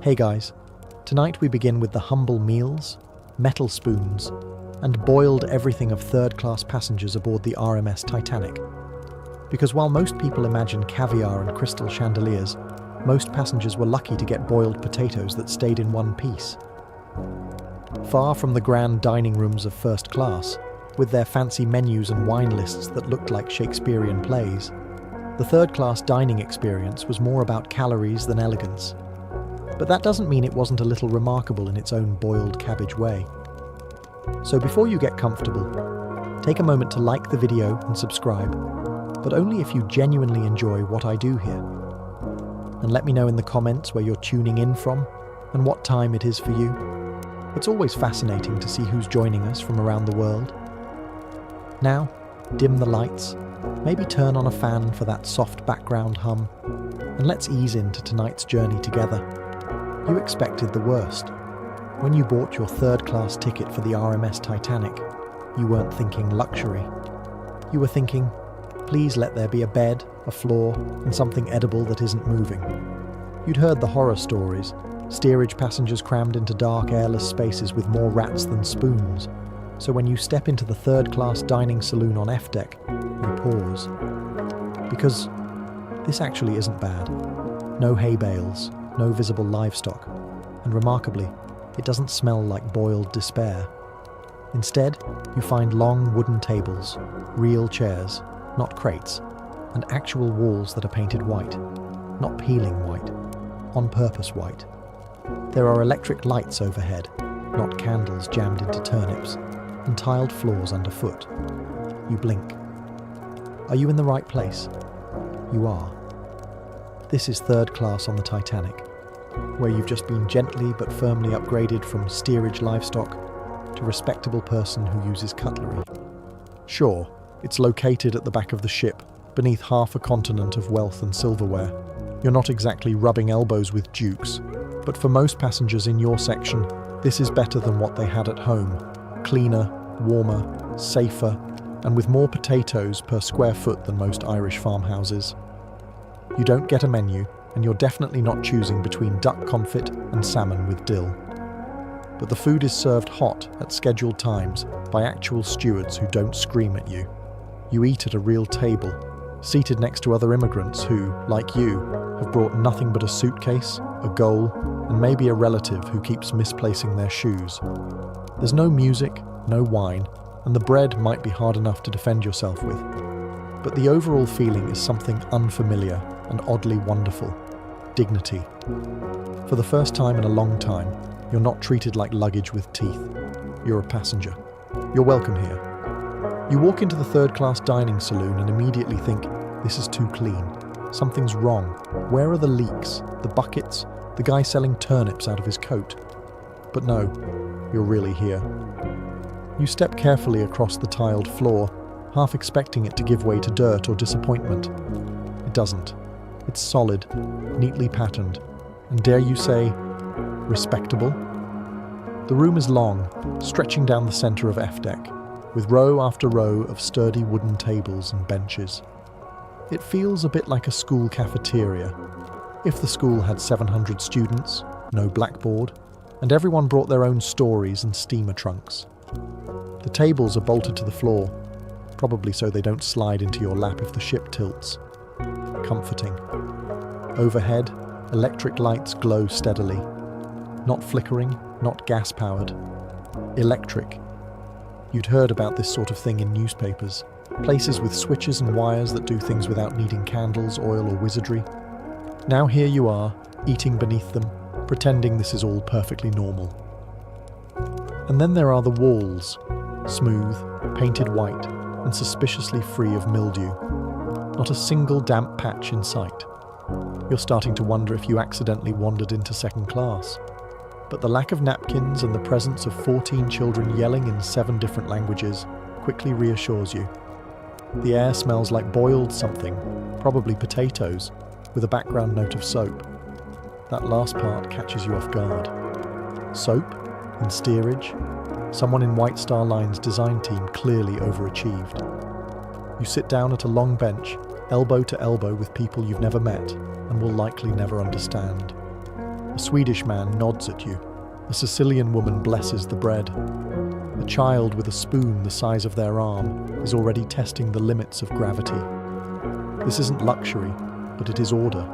Hey guys, tonight we begin with the humble meals, metal spoons, and boiled everything of third-class passengers aboard the RMS Titanic. Because while most people imagine caviar and crystal chandeliers, most passengers were lucky to get boiled potatoes that stayed in one piece. Far from the grand dining rooms of first class, with their fancy menus and wine lists that looked like Shakespearean plays, the third-class dining experience was more about calories than elegance. But that doesn't mean it wasn't a little remarkable in its own boiled cabbage way. So before you get comfortable, take a moment to like the video and subscribe, but only if you genuinely enjoy what I do here. And let me know in the comments where you're tuning in from and what time it is for you. It's always fascinating to see who's joining us from around the world. Now, dim the lights, maybe turn on a fan for that soft background hum, and let's ease into tonight's journey together. You expected the worst. When you bought your third-class ticket for the RMS Titanic, you weren't thinking luxury. You were thinking, please let there be a bed, a floor, and something edible that isn't moving. You'd heard the horror stories, steerage passengers crammed into dark, airless spaces with more rats than spoons. So when you step into the third-class dining saloon on F deck, you pause. Because this actually isn't bad. No hay bales, no visible livestock, and remarkably, it doesn't smell like boiled despair. Instead, you find long wooden tables, real chairs, not crates, and actual walls that are painted white, not peeling white, on purpose white. There are electric lights overhead, not candles jammed into turnips, and tiled floors underfoot. You blink. Are you in the right place? You are. This is third class on the Titanic, where you've just been gently but firmly upgraded from steerage livestock to respectable person who uses cutlery. Sure, it's located at the back of the ship, beneath half a continent of wealth and silverware. You're not exactly rubbing elbows with dukes, but for most passengers in your section, this is better than what they had at home. Cleaner, warmer, safer, and with more potatoes per square foot than most Irish farmhouses. You don't get a menu, and you're definitely not choosing between duck confit and salmon with dill. But the food is served hot at scheduled times by actual stewards who don't scream at you. You eat at a real table, seated next to other immigrants who, like you, have brought nothing but a suitcase, a goal, and maybe a relative who keeps misplacing their shoes. There's no music, no wine, and the bread might be hard enough to defend yourself with. But the overall feeling is something unfamiliar and oddly wonderful. Dignity. For the first time in a long time, you're not treated like luggage with teeth. You're a passenger. You're welcome here. You walk into the third-class dining saloon and immediately think, this is too clean. Something's wrong. Where are the leaks, the buckets, the guy selling turnips out of his coat? But no, you're really here. You step carefully across the tiled floor, half expecting it to give way to dirt or disappointment. It doesn't. It's solid, neatly patterned, and dare you say, respectable? The room is long, stretching down the center of F deck, with row after row of sturdy wooden tables and benches. It feels a bit like a school cafeteria. If the school had 700 students, no blackboard, and everyone brought their own stories and steamer trunks. The tables are bolted to the floor, probably so they don't slide into your lap if the ship tilts. Comforting. Overhead, electric lights glow steadily. Not flickering, not gas-powered. Electric. You'd heard about this sort of thing in newspapers. Places with switches and wires that do things without needing candles, oil, or wizardry. Now here you are, eating beneath them, pretending this is all perfectly normal. And then there are the walls, smooth, painted white, and suspiciously free of mildew. Not a single damp patch in sight. You're starting to wonder if you accidentally wandered into second class. But the lack of napkins and the presence of 14 children yelling in 7 different languages quickly reassures you. The air smells like boiled something, probably potatoes, with a background note of soap. That last part catches you off guard. Soap? In steerage? Someone in White Star Line's design team clearly overachieved. You sit down at a long bench, elbow to elbow with people you've never met and will likely never understand. A Swedish man nods at you. A Sicilian woman blesses the bread. A child with a spoon the size of their arm is already testing the limits of gravity. This isn't luxury, but it is order.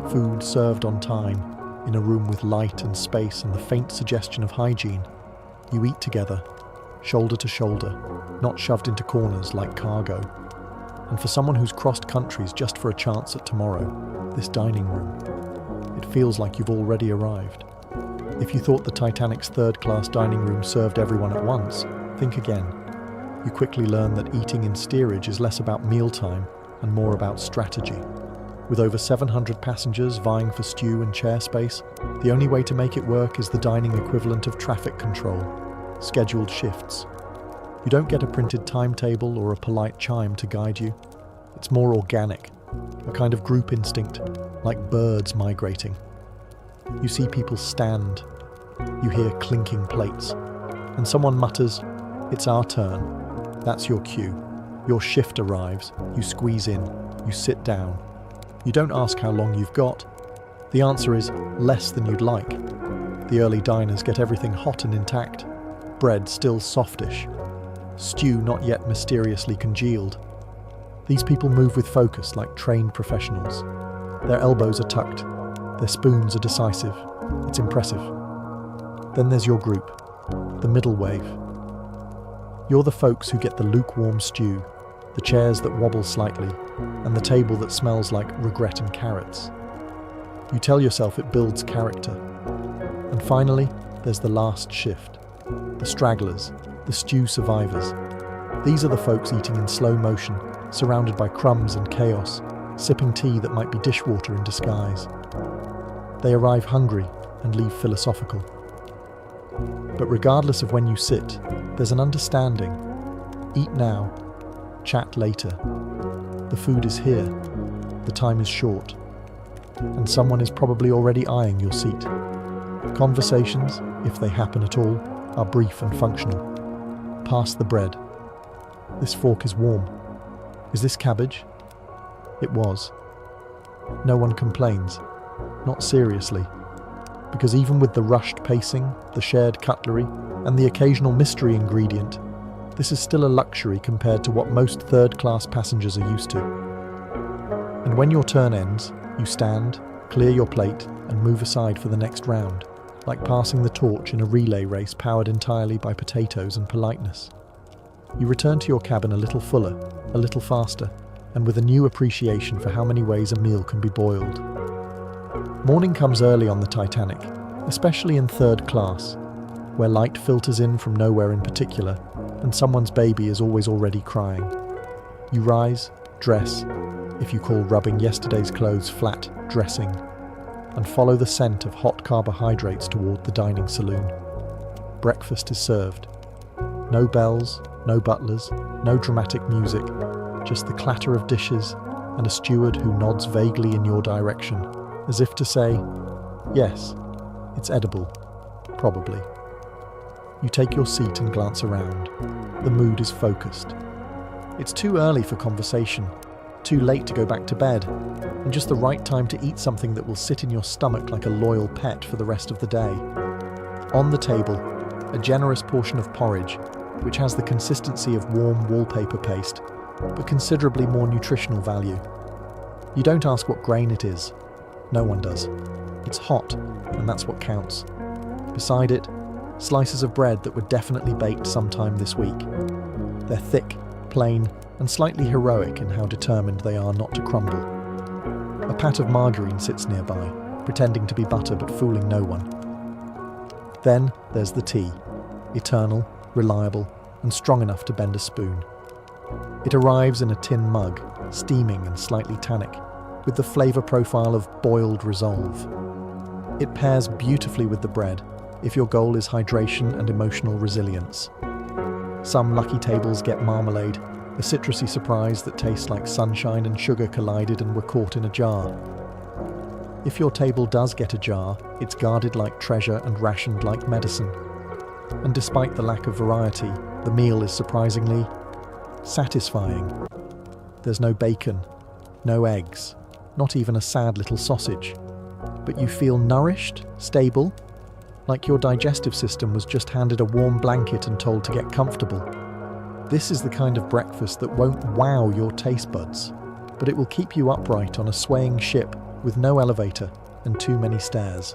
Food served on time, in a room with light and space and the faint suggestion of hygiene. You eat together, shoulder to shoulder, not shoved into corners like cargo. And for someone who's crossed countries just for a chance at tomorrow, this dining room, it feels like you've already arrived. If you thought the Titanic's third-class dining room served everyone at once, think again. You quickly learn that eating in steerage is less about mealtime and more about strategy. With over 700 passengers vying for stew and chair space, the only way to make it work is the dining equivalent of traffic control, scheduled shifts. You don't get a printed timetable or a polite chime to guide you. It's more organic, a kind of group instinct, like birds migrating. You see people stand, you hear clinking plates, and someone mutters, "It's our turn." That's your cue. Your shift arrives, you squeeze in, you sit down. You don't ask how long you've got. The answer is less than you'd like. The early diners get everything hot and intact, bread still softish, stew not yet mysteriously congealed. These people move with focus like trained professionals. Their elbows are tucked, their spoons are decisive. It's impressive. Then there's your group, the middle wave. You're the folks who get the lukewarm stew, the chairs that wobble slightly, and the table that smells like regret and carrots. You tell yourself it builds character. And finally, there's the last shift. The stragglers, the stew survivors. These are the folks eating in slow motion, surrounded by crumbs and chaos, sipping tea that might be dishwater in disguise. They arrive hungry and leave philosophical. But regardless of when you sit, there's an understanding. Eat now, chat later. The food is here, the time is short, and someone is probably already eyeing your seat. Conversations, if they happen at all, are brief and functional. Pass the bread. This fork is warm. Is this cabbage? It was. No one complains. Not seriously. Because even with the rushed pacing, the shared cutlery, and the occasional mystery ingredient, this is still a luxury compared to what most third-class passengers are used to. And when your turn ends, you stand, clear your plate, and move aside for the next round, like passing the torch in a relay race powered entirely by potatoes and politeness. You return to your cabin a little fuller, a little faster, and with a new appreciation for how many ways a meal can be boiled. Morning comes early on the Titanic, especially in third class, where light filters in from nowhere in particular, and someone's baby is always already crying. You rise, dress, if you call rubbing yesterday's clothes flat, dressing, and follow the scent of hot carbohydrates toward the dining saloon. Breakfast is served. No bells, no butlers, no dramatic music, just the clatter of dishes and a steward who nods vaguely in your direction, as if to say, yes, it's edible, probably. You take your seat and glance around. The mood is focused. It's too early for conversation, too late to go back to bed, and just the right time to eat something that will sit in your stomach like a loyal pet for the rest of the day. On the table, a generous portion of porridge, which has the consistency of warm wallpaper paste, but considerably more nutritional value. You don't ask what grain it is. No one does. It's hot, and that's what counts. Beside it, slices of bread that were definitely baked sometime this week. They're thick, plain, and slightly heroic in how determined they are not to crumble. A pat of margarine sits nearby, pretending to be butter but fooling no one. Then there's the tea, eternal, reliable, and strong enough to bend a spoon. It arrives in a tin mug, steaming and slightly tannic, with the flavour profile of boiled resolve. It pairs beautifully with the bread, if your goal is hydration and emotional resilience. Some lucky tables get marmalade, a citrusy surprise that tastes like sunshine and sugar collided and were caught in a jar. If your table does get a jar, it's guarded like treasure and rationed like medicine. And despite the lack of variety, the meal is surprisingly satisfying. There's no bacon, no eggs, not even a sad little sausage. but you feel nourished, stable, like your digestive system was just handed a warm blanket and told to get comfortable. This is the kind of breakfast that won't wow your taste buds, but it will keep you upright on a swaying ship with no elevator and too many stairs.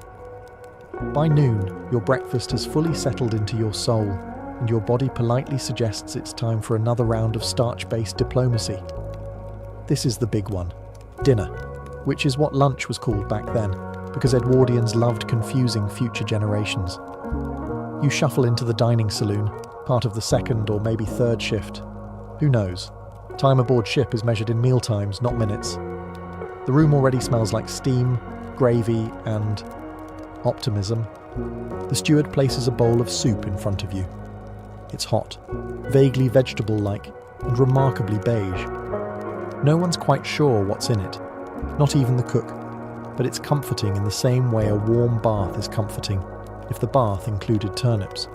By noon, your breakfast has fully settled into your soul, and your body politely suggests it's time for another round of starch-based diplomacy. This is the big one, dinner, which is what lunch was called back then, because Edwardians loved confusing future generations. You shuffle into the dining saloon, part of the second or maybe third shift. Who knows? Time aboard ship is measured in meal times, not minutes. The room already smells like steam, gravy, and optimism. The steward places a bowl of soup in front of you. It's hot, vaguely vegetable-like, and remarkably beige. No one's quite sure what's in it, not even the cook, but it's comforting in the same way a warm bath is comforting, if the bath included turnips.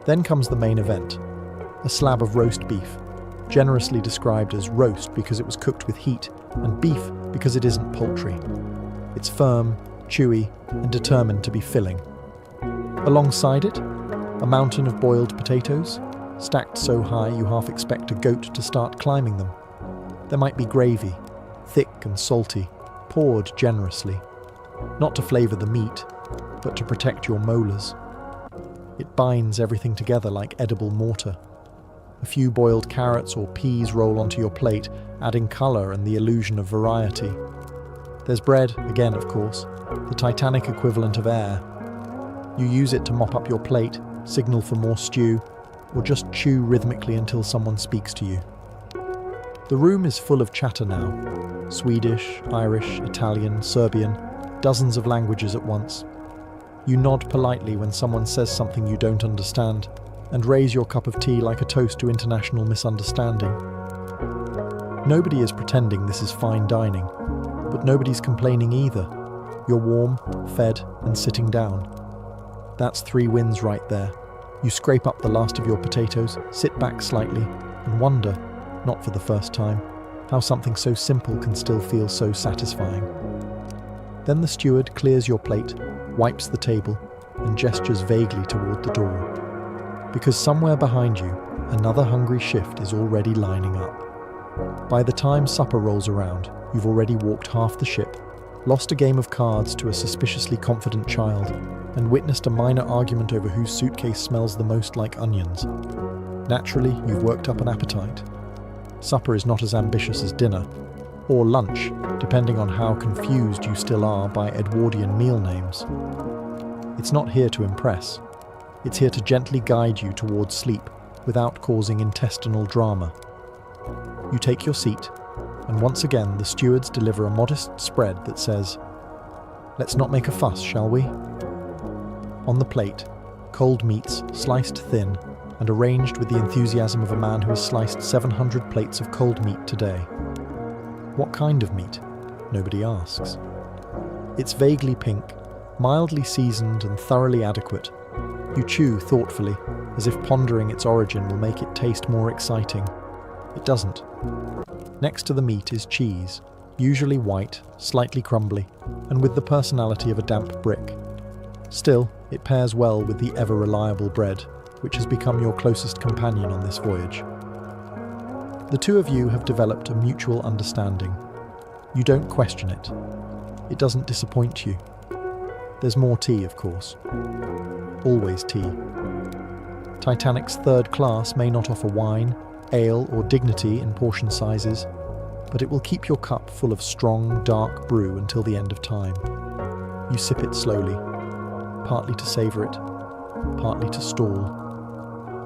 Then comes the main event, a slab of roast beef, generously described as roast because it was cooked with heat, and beef because it isn't poultry. It's firm, chewy, and determined to be filling. Alongside it, a mountain of boiled potatoes, stacked so high you half expect a goat to start climbing them. There might be gravy, thick and salty, poured generously, not to flavour the meat, but to protect your molars. It binds everything together like edible mortar. A few boiled carrots or peas roll onto your plate, adding colour and the illusion of variety. There's bread, again of course, the Titanic equivalent of air. You use it to mop up your plate, signal for more stew, or just chew rhythmically until someone speaks to you. The room is full of chatter now. Swedish, Irish, Italian, Serbian, dozens of languages at once. You nod politely when someone says something you don't understand, and raise your cup of tea like a toast to international misunderstanding. Nobody is pretending this is fine dining, but nobody's complaining either. You're warm, fed, and sitting down. That's 3 wins right there. You scrape up the last of your potatoes, sit back slightly, and wonder, not for the first time, how something so simple can still feel so satisfying. Then the steward clears your plate, wipes the table, and gestures vaguely toward the door. Because somewhere behind you, another hungry shift is already lining up. By the time supper rolls around, you've already walked half the ship, lost a game of cards to a suspiciously confident child, and witnessed a minor argument over whose suitcase smells the most like onions. Naturally, you've worked up an appetite. Supper is not as ambitious as dinner, or lunch, depending on how confused you still are by Edwardian meal names. It's not here to impress. It's here to gently guide you towards sleep without causing intestinal drama. You take your seat, and once again the stewards deliver a modest spread that says, "Let's not make a fuss, shall we?" On the plate, cold meats sliced thin and arranged with the enthusiasm of a man who has sliced 700 plates of cold meat today. What kind of meat? Nobody asks. It's vaguely pink, mildly seasoned and thoroughly adequate. You chew thoughtfully, as if pondering its origin will make it taste more exciting. It doesn't. Next to the meat is cheese, usually white, slightly crumbly, and with the personality of a damp brick. Still, it pairs well with the ever-reliable bread, which has become your closest companion on this voyage. The two of you have developed a mutual understanding. You don't question it. It doesn't disappoint you. There's more tea, of course. Always tea. Titanic's third class may not offer wine, ale, or dignity in portion sizes, but it will keep your cup full of strong, dark brew until the end of time. You sip it slowly, partly to savour it, partly to stall.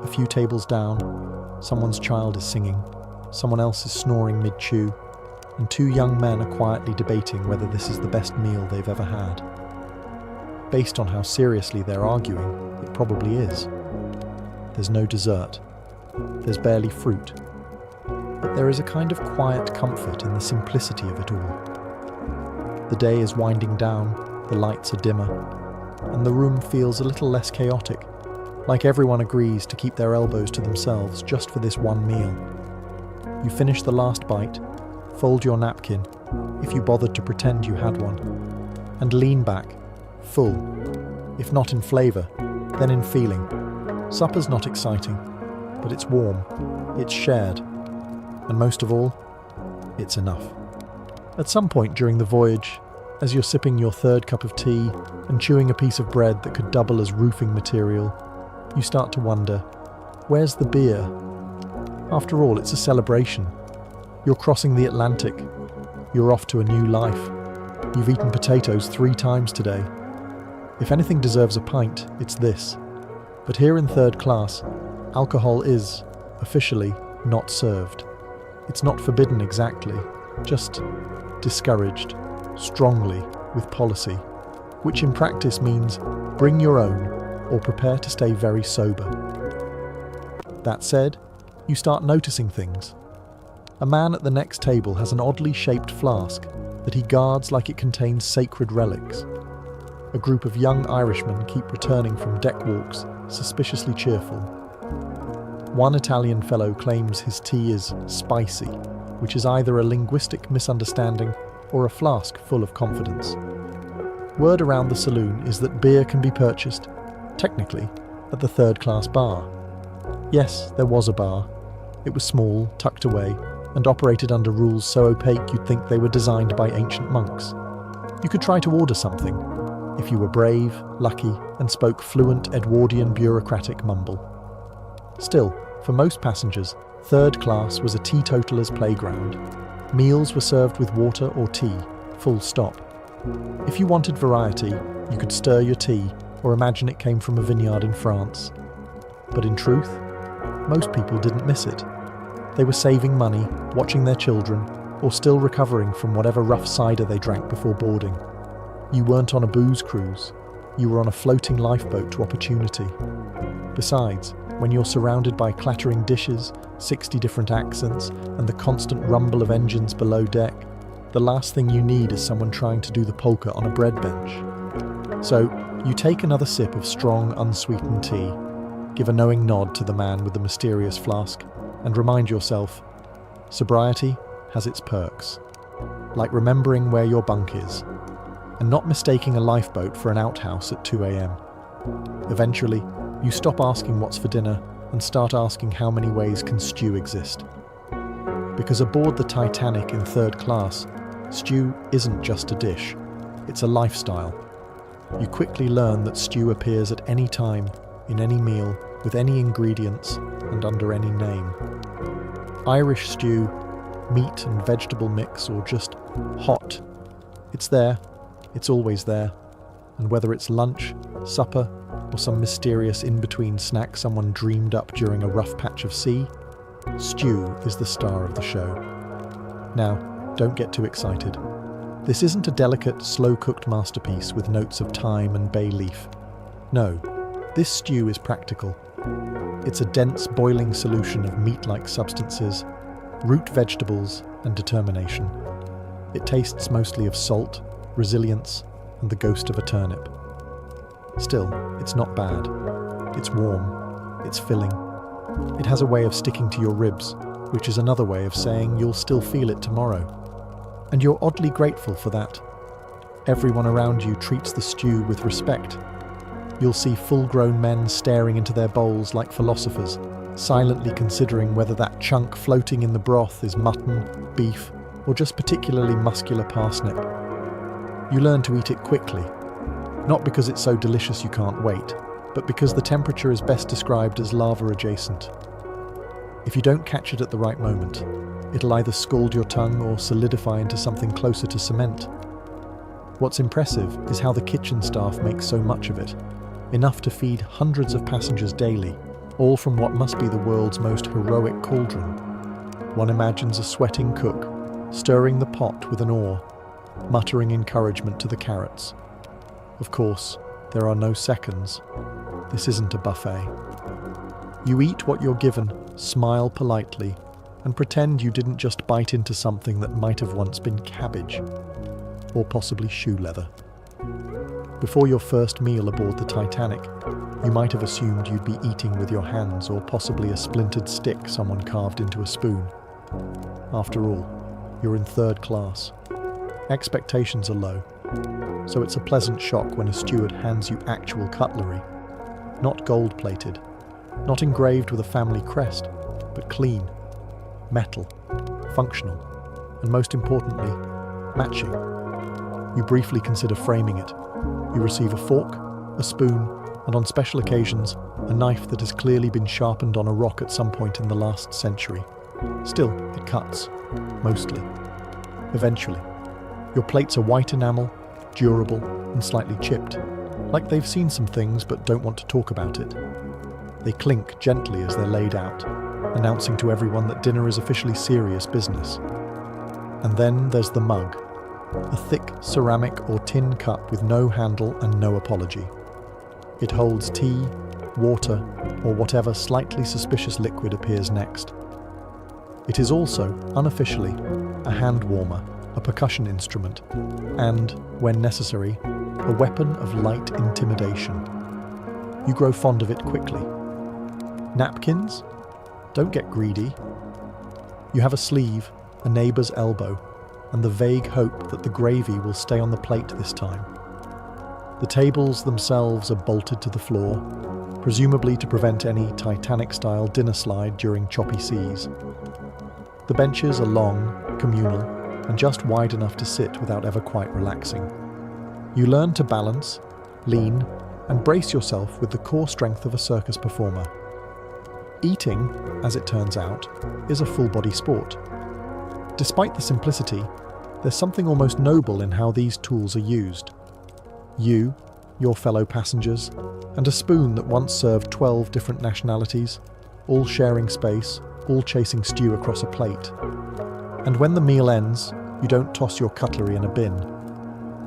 A few tables down, someone's child is singing, someone else is snoring mid-chew, and 2 young men are quietly debating whether this is the best meal they've ever had. Based on how seriously they're arguing, it probably is. There's no dessert. There's barely fruit. But there is a kind of quiet comfort in the simplicity of it all. The day is winding down, the lights are dimmer, and the room feels a little less chaotic, like everyone agrees to keep their elbows to themselves just for this one meal. You finish the last bite, fold your napkin, if you bothered to pretend you had one, and lean back, full, if not in flavour, then in feeling. Supper's not exciting, but it's warm, it's shared, and most of all, it's enough. At some point during the voyage, as you're sipping your third cup of tea and chewing a piece of bread that could double as roofing material, you start to wonder, where's the beer? After all, it's a celebration. You're crossing the Atlantic. You're off to a new life. You've eaten potatoes 3 times today. If anything deserves a pint, it's this. But here in third class, alcohol is, officially, not served. It's not forbidden exactly, just discouraged, strongly, with policy, which in practice means bring your own or prepare to stay very sober. That said, you start noticing things. A man at the next table has an oddly shaped flask that he guards like it contains sacred relics. A group of young Irishmen keep returning from deck walks, suspiciously cheerful. One Italian fellow claims his tea is spicy, which is either a linguistic misunderstanding or a flask full of confidence. Word around the saloon is that beer can be purchased, technically, at the third-class bar. Yes, there was a bar. It was small, tucked away, and operated under rules so opaque you'd think they were designed by ancient monks. You could try to order something, if you were brave, lucky, and spoke fluent Edwardian bureaucratic mumble. Still, for most passengers, third class was a teetotaler's playground. Meals were served with water or tea, full stop. If you wanted variety, you could stir your tea or imagine it came from a vineyard in France. But in truth, most people didn't miss it. They were saving money, watching their children, or still recovering from whatever rough cider they drank before boarding. You weren't on a booze cruise. You were on a floating lifeboat to opportunity. Besides, when you're surrounded by clattering dishes, 60 different accents, and the constant rumble of engines below deck, the last thing you need is someone trying to do the polka on a bread bench. So, you take another sip of strong, unsweetened tea, give a knowing nod to the man with the mysterious flask, and remind yourself, sobriety has its perks. Like remembering where your bunk is, and not mistaking a lifeboat for an outhouse at 2 a.m. Eventually, you stop asking what's for dinner and start asking how many ways can stew exist. Because aboard the Titanic in third class, stew isn't just a dish, it's a lifestyle. You quickly learn that stew appears at any time, in any meal, with any ingredients, and under any name. Irish stew, meat and vegetable mix, or just hot. It's there, it's always there, and whether it's lunch, supper, or some mysterious in-between snack someone dreamed up during a rough patch of sea, stew is the star of the show. Now, don't get too excited. This isn't a delicate, slow-cooked masterpiece with notes of thyme and bay leaf. No, this stew is practical. It's a dense, boiling solution of meat-like substances, root vegetables, and determination. It tastes mostly of salt, resilience, and the ghost of a turnip. Still, it's not bad. It's warm. It's filling. It has a way of sticking to your ribs, which is another way of saying you'll still feel it tomorrow. And you're oddly grateful for that. Everyone around you treats the stew with respect. You'll see full-grown men staring into their bowls like philosophers, silently considering whether that chunk floating in the broth is mutton, beef, or just particularly muscular parsnip. You learn to eat it quickly, not because it's so delicious you can't wait, but because the temperature is best described as lava-adjacent. If you don't catch it at the right moment, it'll either scald your tongue or solidify into something closer to cement. What's impressive is how the kitchen staff makes so much of it, enough to feed hundreds of passengers daily, all from what must be the world's most heroic cauldron. One imagines a sweating cook, stirring the pot with an oar, muttering encouragement to the carrots. Of course, there are no seconds. This isn't a buffet. You eat what you're given, smile politely, and pretend you didn't just bite into something that might have once been cabbage, or possibly shoe leather. Before your first meal aboard the Titanic, you might have assumed you'd be eating with your hands or possibly a splintered stick someone carved into a spoon. After all, you're in third class. Expectations are low, So it's a pleasant shock when a steward hands you actual cutlery, not gold-plated, not engraved with a family crest, but clean, metal, functional, and most importantly, matching. You briefly consider framing it. You receive a fork, a spoon, and on special occasions, a knife that has clearly been sharpened on a rock at some point in the last century. Still, it cuts, mostly. Eventually. Your plates are white enamel, durable, and slightly chipped, like they've seen some things but don't want to talk about it. They clink gently as they're laid out, announcing to everyone that dinner is officially serious business. And then there's the mug, a thick ceramic or tin cup with no handle and no apology. It holds tea, water, or whatever slightly suspicious liquid appears next. It is also, unofficially, a hand warmer, a percussion instrument, and, when necessary, a weapon of light intimidation. You grow fond of it quickly. Napkins? Don't get greedy. You have a sleeve, a neighbour's elbow, and the vague hope that the gravy will stay on the plate this time. The tables themselves are bolted to the floor, presumably to prevent any Titanic-style dinner slide during choppy seas. The benches are long, communal, and just wide enough to sit without ever quite relaxing. You learn to balance, lean, and brace yourself with the core strength of a circus performer. Eating, as it turns out, is a full-body sport. Despite the simplicity, there's something almost noble in how these tools are used. You, your fellow passengers, and a spoon that once served 12 different nationalities, all sharing space, all chasing stew across a plate. And when the meal ends, you don't toss your cutlery in a bin.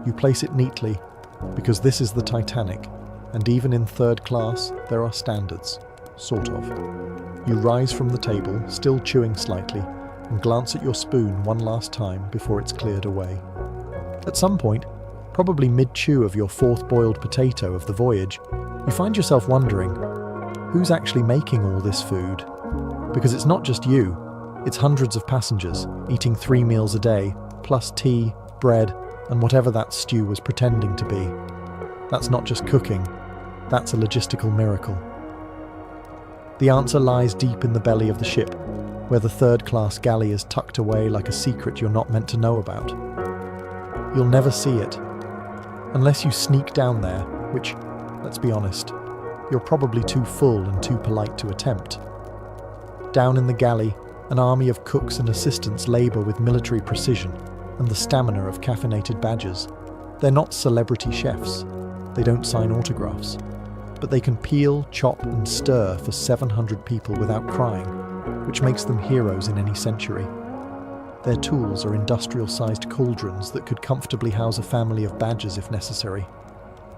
You place it neatly, because this is the Titanic, and even in third class, there are standards, sort of. You rise from the table, still chewing slightly, and glance at your spoon one last time before it's cleared away. At some point, probably mid-chew of your fourth boiled potato of the voyage, you find yourself wondering, who's actually making all this food? Because it's not just you, it's hundreds of passengers eating 3 meals a day, plus tea, bread, and whatever that stew was pretending to be. That's not just cooking, that's a logistical miracle. The answer lies deep in the belly of the ship, where the third-class galley is tucked away like a secret you're not meant to know about. You'll never see it, unless you sneak down there, which, let's be honest, you're probably too full and too polite to attempt. Down in the galley, an army of cooks and assistants labour with military precision and the stamina of caffeinated badgers. They're not celebrity chefs. They don't sign autographs. But they can peel, chop and stir for 700 people without crying, which makes them heroes in any century. Their tools are industrial-sized cauldrons that could comfortably house a family of badgers if necessary.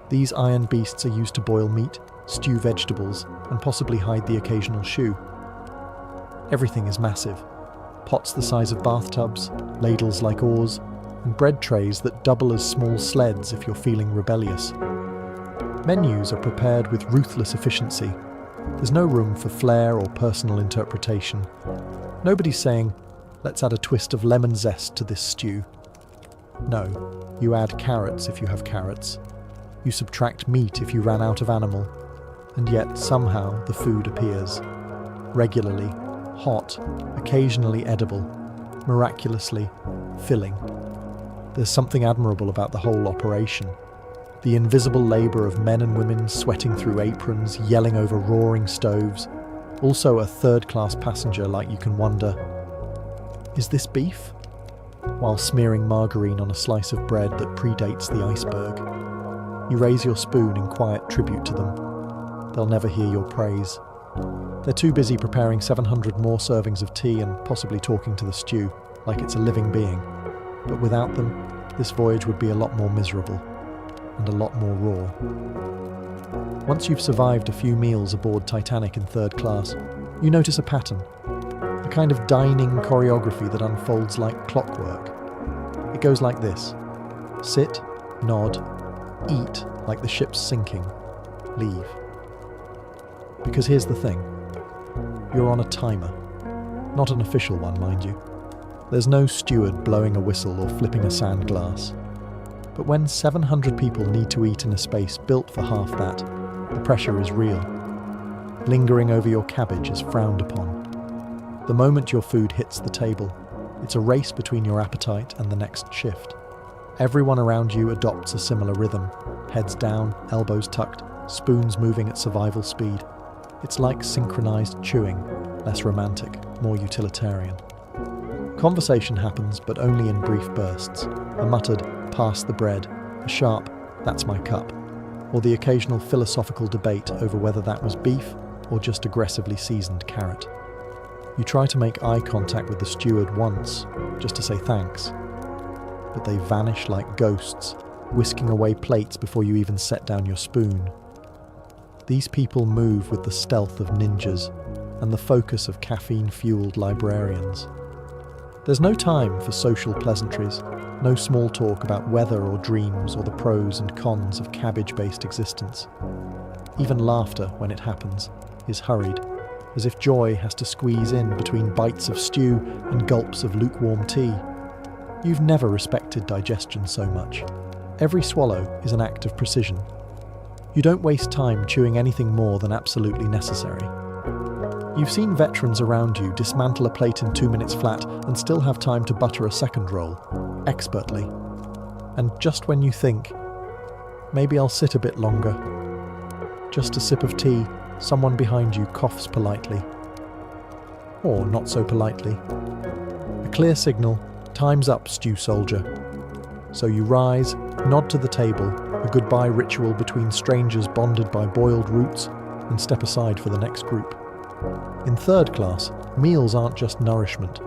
These iron beasts are used to boil meat, stew vegetables, and possibly hide the occasional shoe. Everything is massive. Pots the size of bathtubs, ladles like oars, and bread trays that double as small sleds if you're feeling rebellious. Menus are prepared with ruthless efficiency. There's no room for flair or personal interpretation. Nobody's saying, let's add a twist of lemon zest to this stew. No, you add carrots if you have carrots. You subtract meat if you ran out of animal. And yet, somehow, the food appears. Regularly, hot, occasionally edible, miraculously filling. There's something admirable about the whole operation. The invisible labour of men and women sweating through aprons, yelling over roaring stoves. Also a third-class passenger like you can wonder, is this beef? While smearing margarine on a slice of bread that predates the iceberg. You raise your spoon in quiet tribute to them. They'll never hear your praise. They're too busy preparing 700 more servings of tea and possibly talking to the stew, like it's a living being. But without them, this voyage would be a lot more miserable, and a lot more raw. Once you've survived a few meals aboard Titanic in third class, you notice a pattern, a kind of dining choreography that unfolds like clockwork. It goes like this: sit, nod, eat like the ship's sinking, leave. Because here's the thing, you're on a timer. Not an official one, mind you. There's no steward blowing a whistle or flipping a sand glass. But when 700 people need to eat in a space built for half that, the pressure is real. Lingering over your cabbage is frowned upon. The moment your food hits the table, it's a race between your appetite and the next shift. Everyone around you adopts a similar rhythm. Heads down, elbows tucked, spoons moving at survival speed. It's like synchronized chewing, less romantic, more utilitarian. Conversation happens, but only in brief bursts. A muttered, "Pass the bread," a sharp, "That's my cup," or the occasional philosophical debate over whether that was beef or just aggressively seasoned carrot. You try to make eye contact with the steward once, just to say thanks, but they vanish like ghosts, whisking away plates before you even set down your spoon. These people move with the stealth of ninjas and the focus of caffeine-fueled librarians. There's no time for social pleasantries, no small talk about weather or dreams or the pros and cons of cabbage-based existence. Even laughter, when it happens, is hurried, as if joy has to squeeze in between bites of stew and gulps of lukewarm tea. You've never respected digestion so much. Every swallow is an act of precision. You don't waste time chewing anything more than absolutely necessary. You've seen veterans around you dismantle a plate in 2 minutes flat and still have time to butter a second roll, expertly. And just when you think, maybe I'll sit a bit longer, just a sip of tea, someone behind you coughs politely. Or not so politely. A clear signal, time's up, stew soldier. So you rise, nod to the table, a goodbye ritual between strangers bonded by boiled roots, and step aside for the next group. In third class, meals aren't just nourishment.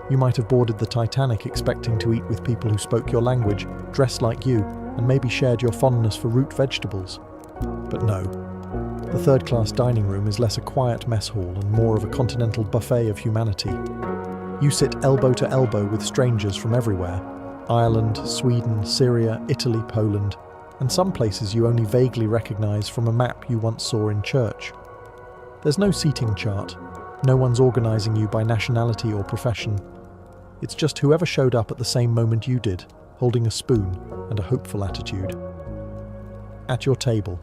You might have boarded the Titanic expecting to eat with people who spoke your language, dressed like you, and maybe shared your fondness for root vegetables. But no. The third-class dining room is less a quiet mess hall and more of a continental buffet of humanity. You sit elbow to elbow with strangers from everywhere: Ireland, Sweden, Syria, Italy, Poland, and some places you only vaguely recognise from a map you once saw in church. There's no seating chart. No one's organising you by nationality or profession. It's just whoever showed up at the same moment you did, holding a spoon and a hopeful attitude. At your table,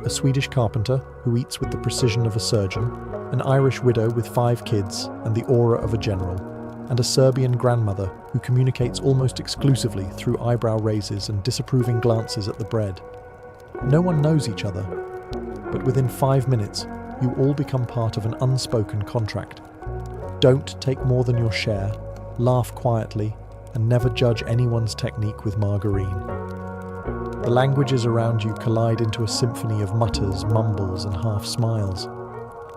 a Swedish carpenter who eats with the precision of a surgeon, an Irish widow with 5 kids and the aura of a general, and a Serbian grandmother who communicates almost exclusively through eyebrow raises and disapproving glances at the bread. No one knows each other, but within 5 minutes, you all become part of an unspoken contract. Don't take more than your share, laugh quietly, and never judge anyone's technique with margarine. The languages around you collide into a symphony of mutters, mumbles, and half smiles.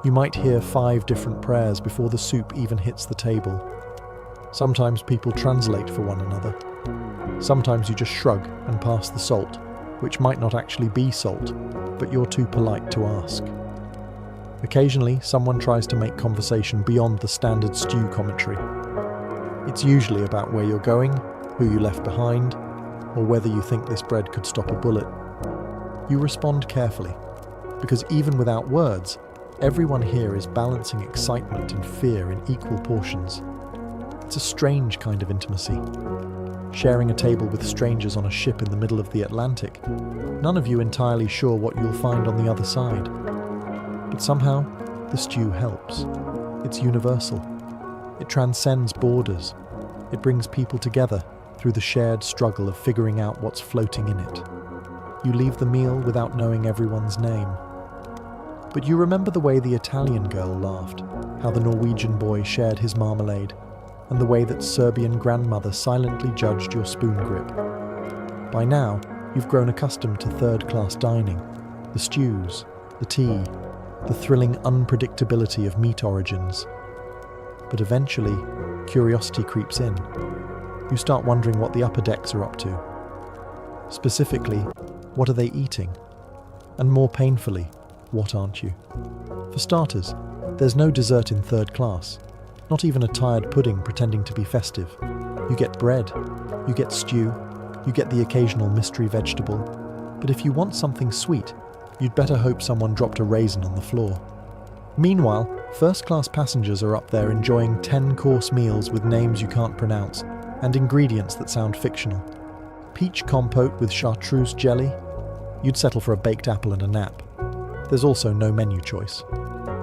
You might hear 5 different prayers before the soup even hits the table. Sometimes people translate for one another. Sometimes you just shrug and pass the salt, which might not actually be salt, but you're too polite to ask. Occasionally, someone tries to make conversation beyond the standard stew commentary. It's usually about where you're going, who you left behind, or whether you think this bread could stop a bullet. You respond carefully, because even without words, everyone here is balancing excitement and fear in equal portions. It's a strange kind of intimacy. Sharing a table with strangers on a ship in the middle of the Atlantic, none of you entirely sure what you'll find on the other side. But somehow, the stew helps. It's universal. It transcends borders. It brings people together through the shared struggle of figuring out what's floating in it. You leave the meal without knowing everyone's name. But you remember the way the Italian girl laughed, how the Norwegian boy shared his marmalade, and the way that Serbian grandmother silently judged your spoon grip. By now, you've grown accustomed to third-class dining, the stews, the tea, the thrilling unpredictability of meat origins. But eventually, curiosity creeps in. You start wondering what the upper decks are up to. Specifically, what are they eating? And more painfully, what aren't you? For starters, there's no dessert in third class, not even a tired pudding pretending to be festive. You get bread, you get stew, you get the occasional mystery vegetable, but if you want something sweet, you'd better hope someone dropped a raisin on the floor. Meanwhile, first-class passengers are up there enjoying 10-course meals with names you can't pronounce and ingredients that sound fictional. Peach compote with chartreuse jelly? You'd settle for a baked apple and a nap. There's also no menu choice.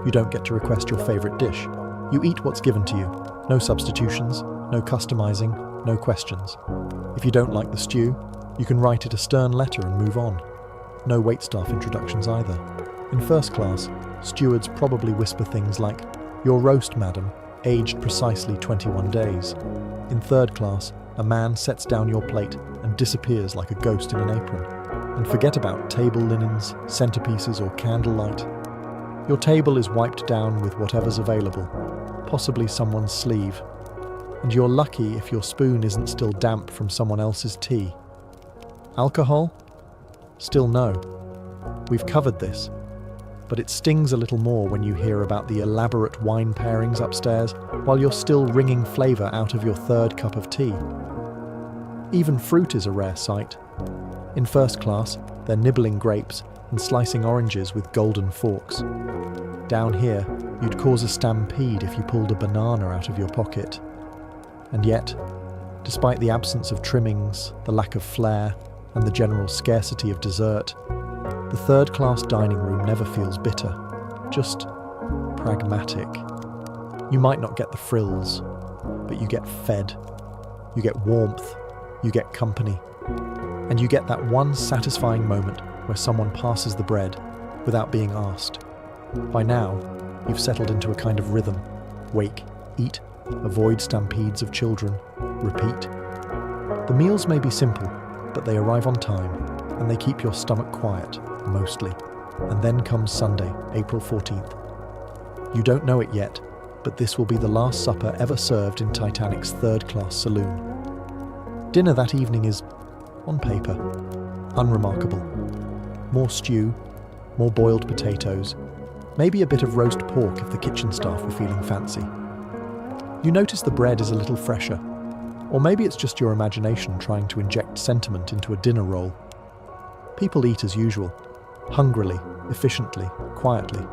You don't get to request your favorite dish. You eat what's given to you. No substitutions, no customizing, no questions. If you don't like the stew, you can write it a stern letter and move on. No waitstaff introductions either. In first class, stewards probably whisper things like, "Your roast, madam, aged precisely 21 days. In third class, a man sets down your plate and disappears like a ghost in an apron. And forget about table linens, centerpieces, or candlelight. Your table is wiped down with whatever's available, possibly someone's sleeve. And you're lucky if your spoon isn't still damp from someone else's tea. Alcohol? Still no. We've covered this. But it stings a little more when you hear about the elaborate wine pairings upstairs while you're still wringing flavour out of your third cup of tea. Even fruit is a rare sight. In first class, they're nibbling grapes and slicing oranges with golden forks. Down here, you'd cause a stampede if you pulled a banana out of your pocket. And yet, despite the absence of trimmings, the lack of flair, and the general scarcity of dessert, the third-class dining room never feels bitter, just pragmatic. You might not get the frills, but you get fed. You get warmth, you get company, and you get that one satisfying moment where someone passes the bread without being asked. By now, you've settled into a kind of rhythm. Wake, eat, avoid stampedes of children, repeat. The meals may be simple, but they arrive on time, and they keep your stomach quiet, mostly. And then comes Sunday, April 14th. You don't know it yet, but this will be the last supper ever served in Titanic's third-class saloon. Dinner that evening is, on paper, unremarkable. More stew, more boiled potatoes, maybe a bit of roast pork if the kitchen staff were feeling fancy. You notice the bread is a little fresher, or maybe it's just your imagination trying to inject sentiment into a dinner roll. People eat as usual, hungrily, efficiently, quietly.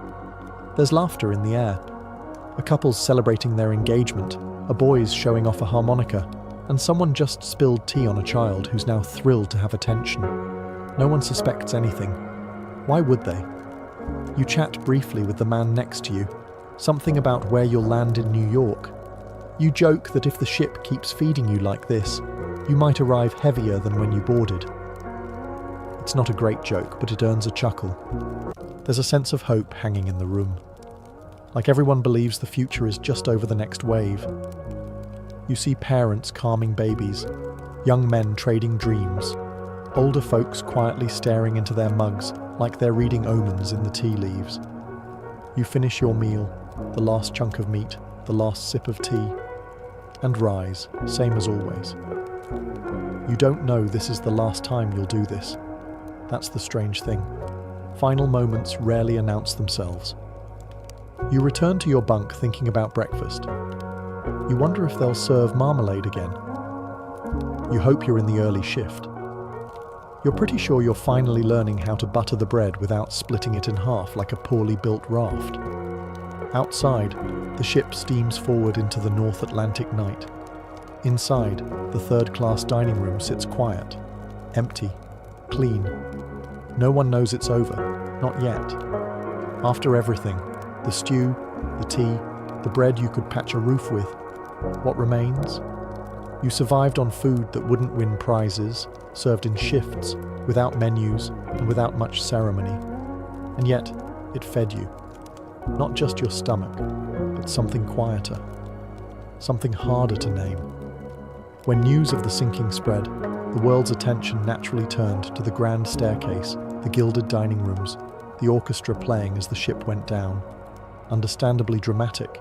There's laughter in the air. A couple's celebrating their engagement, a boy's showing off a harmonica, and someone just spilled tea on a child who's now thrilled to have attention. No one suspects anything. Why would they? You chat briefly with the man next to you, something about where you'll land in New York. You joke that if the ship keeps feeding you like this, you might arrive heavier than when you boarded. It's not a great joke, but it earns a chuckle. There's a sense of hope hanging in the room. Like everyone believes the future is just over the next wave. You see parents calming babies, young men trading dreams, older folks quietly staring into their mugs like they're reading omens in the tea leaves. You finish your meal, the last chunk of meat, the last sip of tea, and rise, same as always. You don't know this is the last time you'll do this. That's the strange thing. Final moments rarely announce themselves. You return to your bunk thinking about breakfast. You wonder if they'll serve marmalade again. You hope you're in the early shift. You're pretty sure you're finally learning how to butter the bread without splitting it in half like a poorly built raft. Outside, the ship steams forward into the North Atlantic night. Inside, the third-class dining room sits quiet, empty, clean. No one knows it's over, not yet. After everything, the stew, the tea, the bread you could patch a roof with, what remains? You survived on food that wouldn't win prizes, served in shifts, without menus, and without much ceremony. And yet, it fed you. Not just your stomach, but something quieter. Something harder to name. When news of the sinking spread, the world's attention naturally turned to the grand staircase, the gilded dining rooms, the orchestra playing as the ship went down. Understandably dramatic.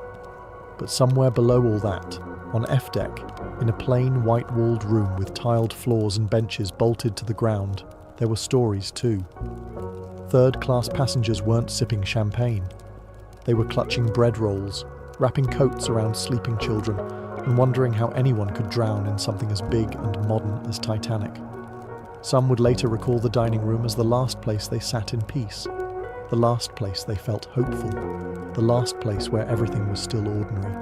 But somewhere below all that, on F deck, in a plain white-walled room with tiled floors and benches bolted to the ground, there were stories too. Third-class passengers weren't sipping champagne. They were clutching bread rolls, wrapping coats around sleeping children, and wondering how anyone could drown in something as big and modern as Titanic. Some would later recall the dining room as the last place they sat in peace, the last place they felt hopeful, the last place where everything was still ordinary.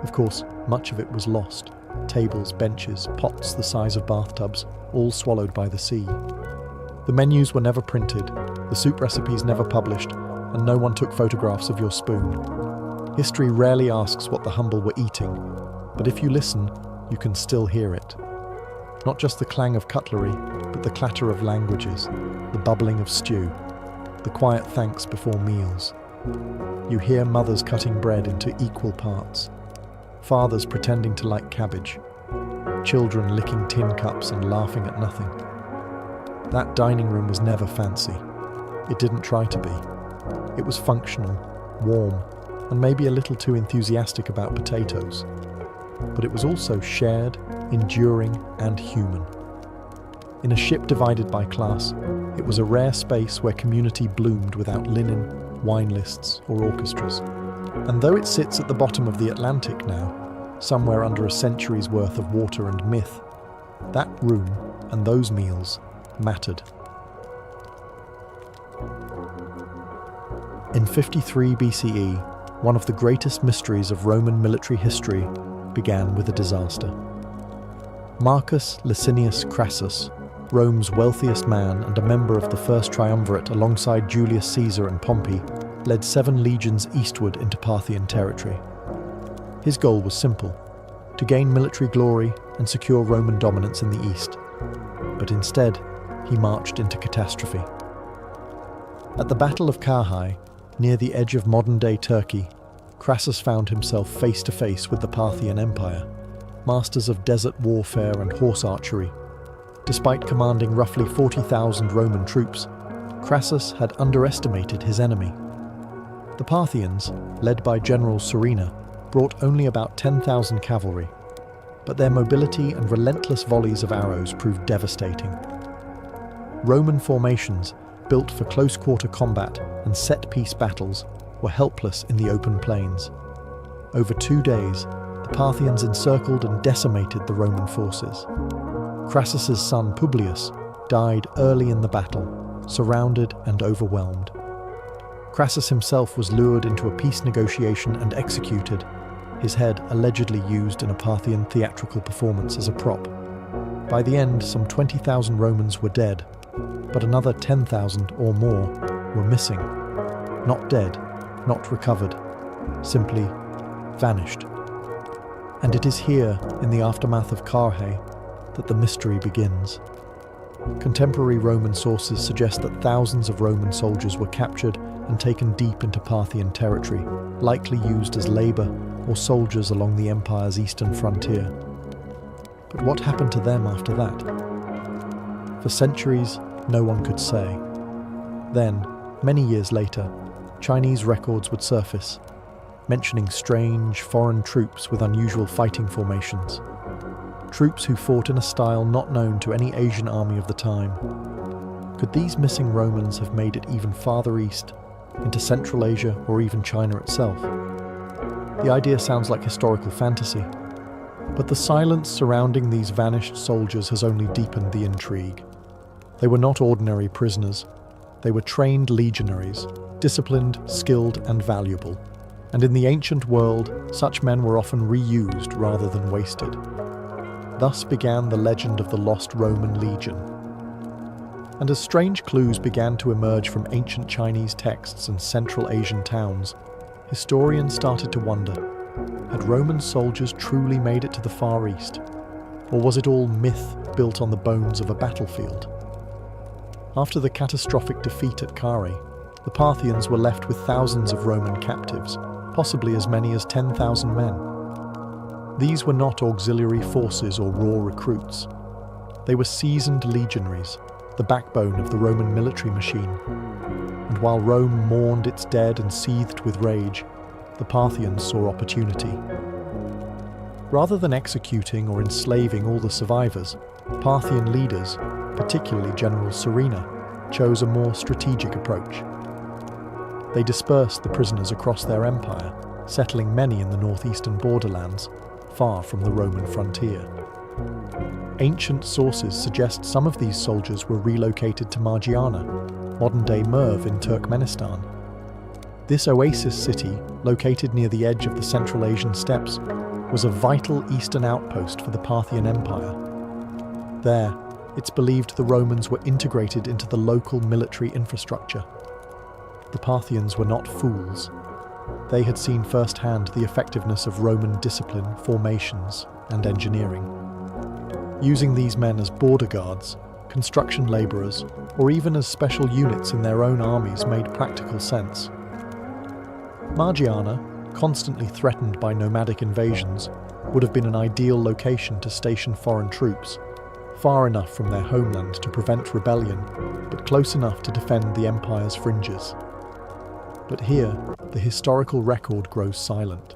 Of course, much of it was lost. Tables, benches, pots the size of bathtubs, all swallowed by the sea. The menus were never printed, the soup recipes never published, and no one took photographs of your spoon. History rarely asks what the humble were eating, but if you listen, you can still hear it. Not just the clang of cutlery, but the clatter of languages, the bubbling of stew, the quiet thanks before meals. You hear mothers cutting bread into equal parts, fathers pretending to like cabbage, children licking tin cups and laughing at nothing. That dining room was never fancy. It didn't try to be. It was functional, warm, and maybe a little too enthusiastic about potatoes. But it was also shared, enduring, and human. In a ship divided by class, it was a rare space where community bloomed without linen, wine lists, or orchestras. And though it sits at the bottom of the Atlantic now, somewhere under a century's worth of water and myth, that room and those meals mattered. In 53 BCE, one of the greatest mysteries of Roman military history began with a disaster. Marcus Licinius Crassus, Rome's wealthiest man and a member of the first triumvirate alongside Julius Caesar and Pompey, led 7 legions eastward into Parthian territory. His goal was simple: to gain military glory and secure Roman dominance in the east. But instead, he marched into catastrophe. At the Battle of Carrhae, near the edge of modern-day Turkey, Crassus found himself face to face with the Parthian Empire, masters of desert warfare and horse archery. Despite commanding roughly 40,000 Roman troops, Crassus had underestimated his enemy. The Parthians, led by General Surena, brought only about 10,000 cavalry, but their mobility and relentless volleys of arrows proved devastating. Roman formations, built for close-quarter combat and set-piece battles, were helpless in the open plains. Over 2 days, the Parthians encircled and decimated the Roman forces. Crassus's son Publius died early in the battle, surrounded and overwhelmed. Crassus himself was lured into a peace negotiation and executed, his head allegedly used in a Parthian theatrical performance as a prop. By the end, some 20,000 Romans were dead, but another 10,000 or more were missing. Not dead, not recovered, simply vanished. And it is here, in the aftermath of Carrhae, that the mystery begins. Contemporary Roman sources suggest that thousands of Roman soldiers were captured and taken deep into Parthian territory, likely used as labour or soldiers along the empire's eastern frontier. But what happened to them after that? For centuries, no one could say. Then, many years later, Chinese records would surface, mentioning strange, foreign troops with unusual fighting formations. Troops who fought in a style not known to any Asian army of the time. Could these missing Romans have made it even farther east, into Central Asia or even China itself? The idea sounds like historical fantasy, but the silence surrounding these vanished soldiers has only deepened the intrigue. They were not ordinary prisoners. They were trained legionaries, disciplined, skilled, and valuable. And in the ancient world, such men were often reused rather than wasted. Thus began the legend of the lost Roman legion. And as strange clues began to emerge from ancient Chinese texts and Central Asian towns, historians started to wonder, had Roman soldiers truly made it to the Far East? Or was it all myth built on the bones of a battlefield? After the catastrophic defeat at Carrhae, the Parthians were left with thousands of Roman captives, possibly as many as 10,000 men. These were not auxiliary forces or raw recruits. They were seasoned legionaries, the backbone of the Roman military machine. And while Rome mourned its dead and seethed with rage, the Parthians saw opportunity. Rather than executing or enslaving all the survivors, Parthian leaders, particularly General Surena, chose a more strategic approach. They dispersed the prisoners across their empire, settling many in the northeastern borderlands, far from the Roman frontier. Ancient sources suggest some of these soldiers were relocated to Margiana, modern-day Merv in Turkmenistan. This oasis city, located near the edge of the Central Asian steppes, was a vital eastern outpost for the Parthian Empire. There, it's believed the Romans were integrated into the local military infrastructure. The Parthians were not fools. They had seen firsthand the effectiveness of Roman discipline, formations, and engineering. Using these men as border guards, construction labourers, or even as special units in their own armies made practical sense. Margiana, constantly threatened by nomadic invasions, would have been an ideal location to station foreign troops, far enough from their homeland to prevent rebellion, but close enough to defend the empire's fringes. But here, the historical record grows silent.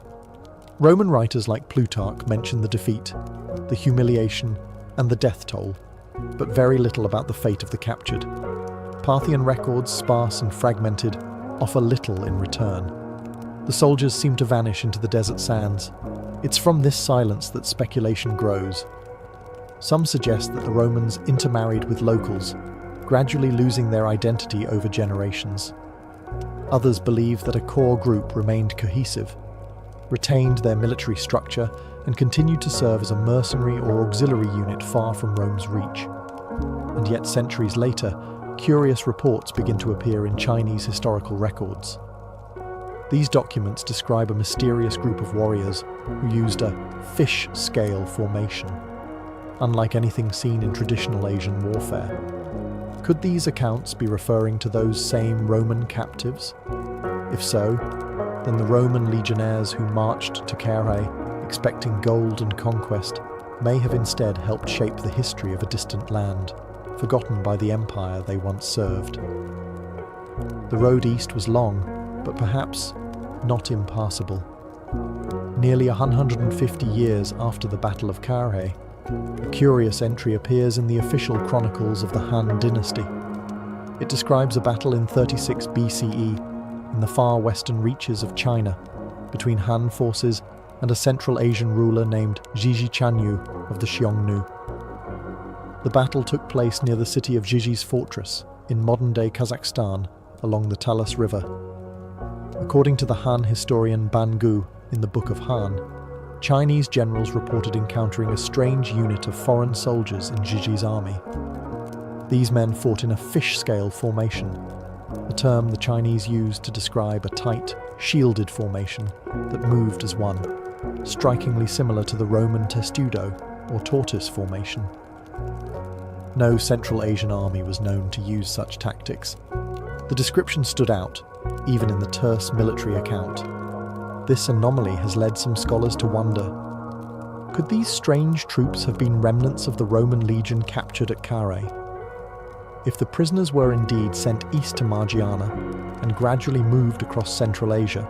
Roman writers like Plutarch mention the defeat, the humiliation, and the death toll, but very little about the fate of the captured. Parthian records, sparse and fragmented, offer little in return. The soldiers seem to vanish into the desert sands. It's from this silence that speculation grows. Some suggest that the Romans intermarried with locals, gradually losing their identity over generations. Others believe that a core group remained cohesive, retained their military structure, and continued to serve as a mercenary or auxiliary unit far from Rome's reach. And yet centuries later, curious reports begin to appear in Chinese historical records. These documents describe a mysterious group of warriors who used a fish-scale formation, unlike anything seen in traditional Asian warfare. Could these accounts be referring to those same Roman captives? If so, then the Roman legionnaires who marched to Carrhae, expecting gold and conquest, may have instead helped shape the history of a distant land, forgotten by the empire they once served. The road east was long, but perhaps not impassable. Nearly 150 years after the Battle of Carrhae, a curious entry appears in the official chronicles of the Han dynasty. It describes a battle in 36 BCE in the far western reaches of China between Han forces and a Central Asian ruler named Zhiji Chanyu of the Xiongnu. The battle took place near the city of Zhiji's fortress in modern-day Kazakhstan along the Talas River. According to the Han historian Ban Gu in the Book of Han, Chinese generals reported encountering a strange unit of foreign soldiers in Zhiji's army. These men fought in a fish-scale formation, a term the Chinese used to describe a tight, shielded formation that moved as one, strikingly similar to the Roman testudo or tortoise formation. No Central Asian army was known to use such tactics. The description stood out, even in the terse military account. This anomaly has led some scholars to wonder, could these strange troops have been remnants of the Roman legion captured at Carrhae? If the prisoners were indeed sent east to Margiana and gradually moved across Central Asia,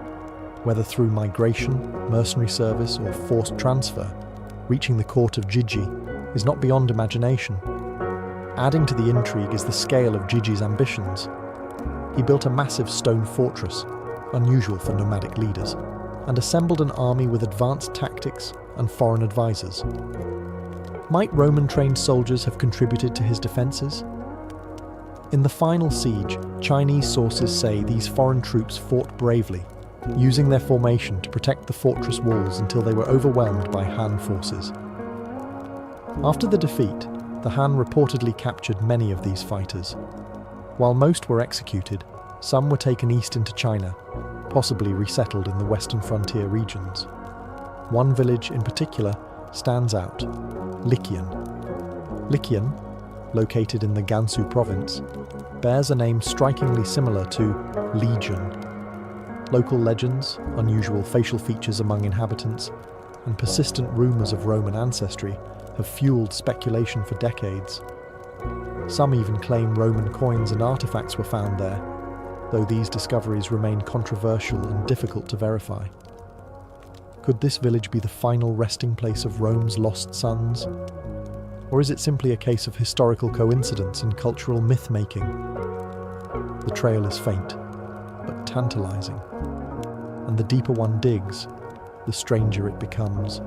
whether through migration, mercenary service, or forced transfer, reaching the court of Zhiji is not beyond imagination. Adding to the intrigue is the scale of Zhiji's ambitions. He built a massive stone fortress, unusual for nomadic leaders, and assembled an army with advanced tactics and foreign advisors. Might Roman-trained soldiers have contributed to his defences? In the final siege, Chinese sources say these foreign troops fought bravely, using their formation to protect the fortress walls until they were overwhelmed by Han forces. After the defeat, the Han reportedly captured many of these fighters. While most were executed, some were taken east into China, possibly resettled in the western frontier regions. One village in particular stands out, Liqian. Liqian, located in the Gansu province, bears a name strikingly similar to Legion. Local legends, unusual facial features among inhabitants, and persistent rumours of Roman ancestry have fueled speculation for decades. Some even claim Roman coins and artefacts were found there, though these discoveries remain controversial and difficult to verify. Could this village be the final resting place of Rome's lost sons? Or is it simply a case of historical coincidence and cultural myth-making? The trail is faint, but tantalizing. And the deeper one digs, the stranger it becomes.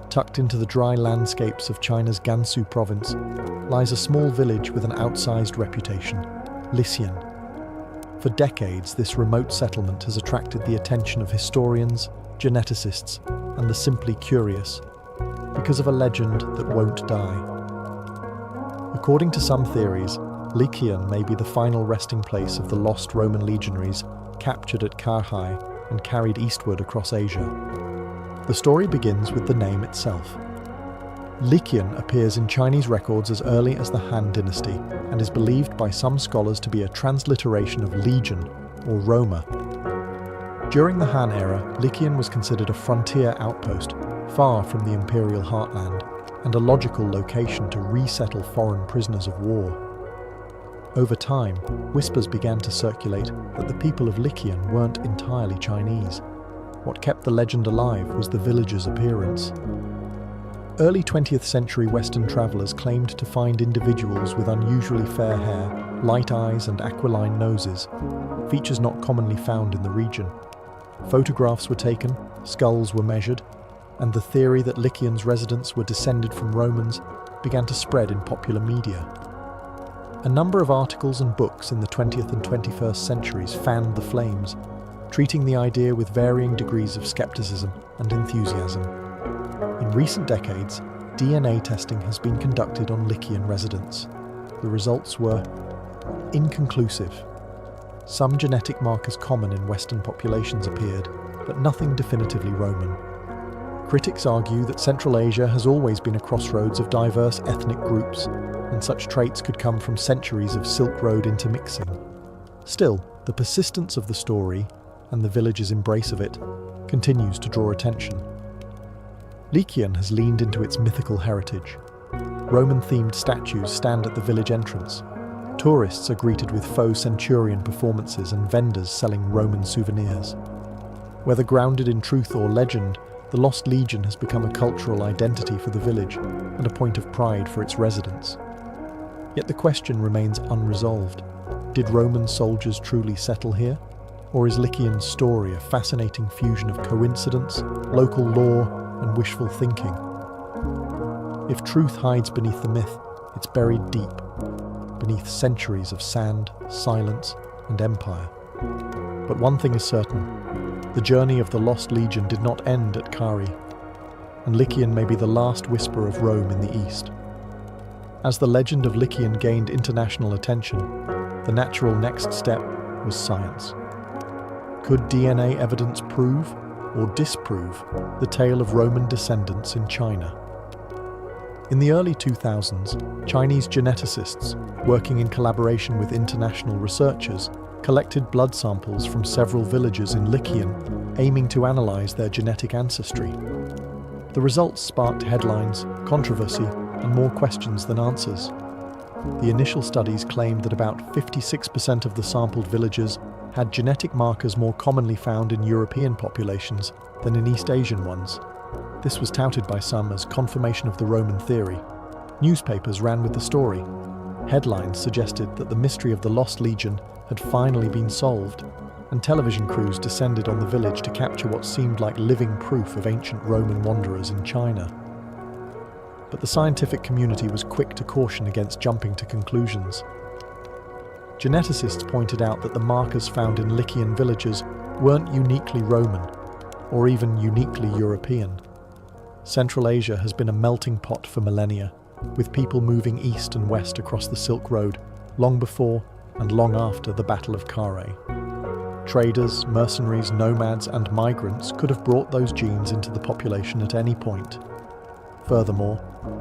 Tucked into the dry landscapes of China's Gansu province lies a small village with an outsized reputation, Liqian. For decades, this remote settlement has attracted the attention of historians, geneticists, and the simply curious, because of a legend that won't die. According to some theories, Lycian may be the final resting place of the lost Roman legionaries captured at Carrhae and carried eastward across Asia. The story begins with the name itself. Lycian appears in Chinese records as early as the Han Dynasty and is believed by some scholars to be a transliteration of legion or Roma. During the Han era, Lycian was considered a frontier outpost far from the imperial heartland and a logical location to resettle foreign prisoners of war. Over time, whispers began to circulate that the people of Lycian weren't entirely Chinese. What kept the legend alive was the village's appearance. Early 20th century Western travellers claimed to find individuals with unusually fair hair, light eyes and aquiline noses, features not commonly found in the region. Photographs were taken, skulls were measured, and the theory that Lycian's residents were descended from Romans began to spread in popular media. A number of articles and books in the 20th and 21st centuries fanned the flames, treating the idea with varying degrees of skepticism and enthusiasm. In recent decades, DNA testing has been conducted on Lycian residents. The results were inconclusive. Some genetic markers common in Western populations appeared, but nothing definitively Roman. Critics argue that Central Asia has always been a crossroads of diverse ethnic groups, and such traits could come from centuries of Silk Road intermixing. Still, the persistence of the story, and the village's embrace of it, continues to draw attention. Lycian has leaned into its mythical heritage. Roman-themed statues stand at the village entrance. Tourists are greeted with faux centurion performances and vendors selling Roman souvenirs. Whether grounded in truth or legend, the Lost Legion has become a cultural identity for the village and a point of pride for its residents. Yet the question remains unresolved. Did Roman soldiers truly settle here? Or is Lycian's story a fascinating fusion of coincidence, local lore, and wishful thinking? If truth hides beneath the myth, it's buried deep, beneath centuries of sand, silence, and empire. But one thing is certain, the journey of the Lost Legion did not end at Carrhae, and Lycian may be the last whisper of Rome in the east. As the legend of Lycian gained international attention, the natural next step was science. Could DNA evidence prove or disprove the tale of Roman descendants in China? In the early 2000s, Chinese geneticists, working in collaboration with international researchers, collected blood samples from several villages in Lycian, aiming to analyze their genetic ancestry. The results sparked headlines, controversy, and more questions than answers. The initial studies claimed that about 56% of the sampled villages had genetic markers more commonly found in European populations than in East Asian ones. This was touted by some as confirmation of the Roman theory. Newspapers ran with the story. Headlines suggested that the mystery of the Lost Legion had finally been solved, and television crews descended on the village to capture what seemed like living proof of ancient Roman wanderers in China. But the scientific community was quick to caution against jumping to conclusions. Geneticists pointed out that the markers found in Lycian villages weren't uniquely Roman, or even uniquely European. Central Asia has been a melting pot for millennia, with people moving east and west across the Silk Road long before and long after the Battle of Carrhae. Traders, mercenaries, nomads, and migrants could have brought those genes into the population at any point. Furthermore,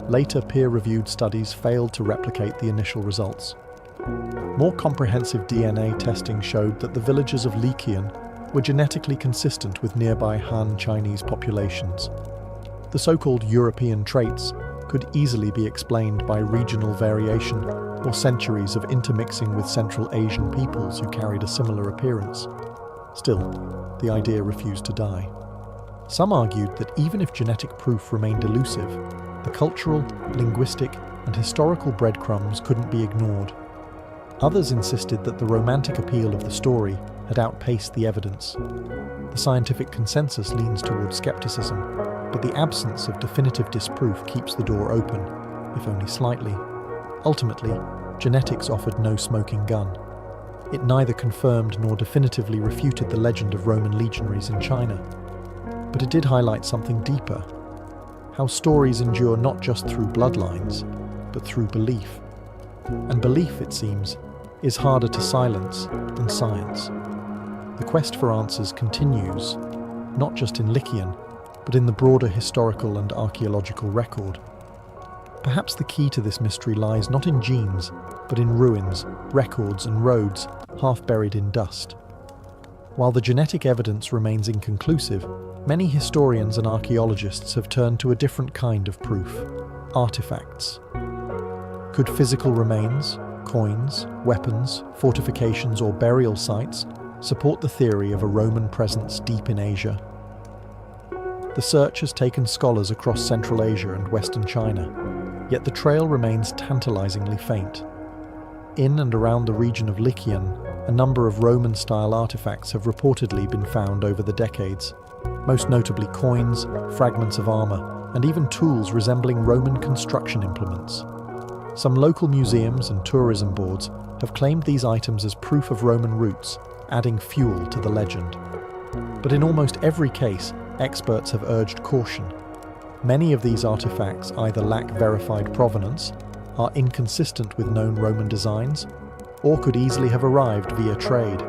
later peer-reviewed studies failed to replicate the initial results. More comprehensive DNA testing showed that the villagers of Lycian were genetically consistent with nearby Han Chinese populations. The so-called European traits could easily be explained by regional variation or centuries of intermixing with Central Asian peoples who carried a similar appearance. Still, the idea refused to die. Some argued that even if genetic proof remained elusive, the cultural, linguistic, and historical breadcrumbs couldn't be ignored. Others insisted that the romantic appeal of the story had outpaced the evidence. The scientific consensus leans towards skepticism, but the absence of definitive disproof keeps the door open, if only slightly. Ultimately, genetics offered no smoking gun. It neither confirmed nor definitively refuted the legend of Roman legionaries in China. But it did highlight something deeper: how stories endure not just through bloodlines, but through belief. And belief, it seems, is harder to silence than science. The quest for answers continues, not just in Lycian, but in the broader historical and archaeological record. Perhaps the key to this mystery lies not in genes, but in ruins, records, and roads half buried in dust. While the genetic evidence remains inconclusive, many historians and archaeologists have turned to a different kind of proof: artifacts. Could physical remains, coins, weapons, fortifications, or burial sites support the theory of a Roman presence deep in Asia? The search has taken scholars across Central Asia and Western China, yet the trail remains tantalizingly faint. In and around the region of Lycian, a number of Roman-style artifacts have reportedly been found over the decades, most notably coins, fragments of armor, and even tools resembling Roman construction implements. Some local museums and tourism boards have claimed these items as proof of Roman roots, adding fuel to the legend. But in almost every case, experts have urged caution. Many of these artifacts either lack verified provenance, are inconsistent with known Roman designs, or could easily have arrived via trade.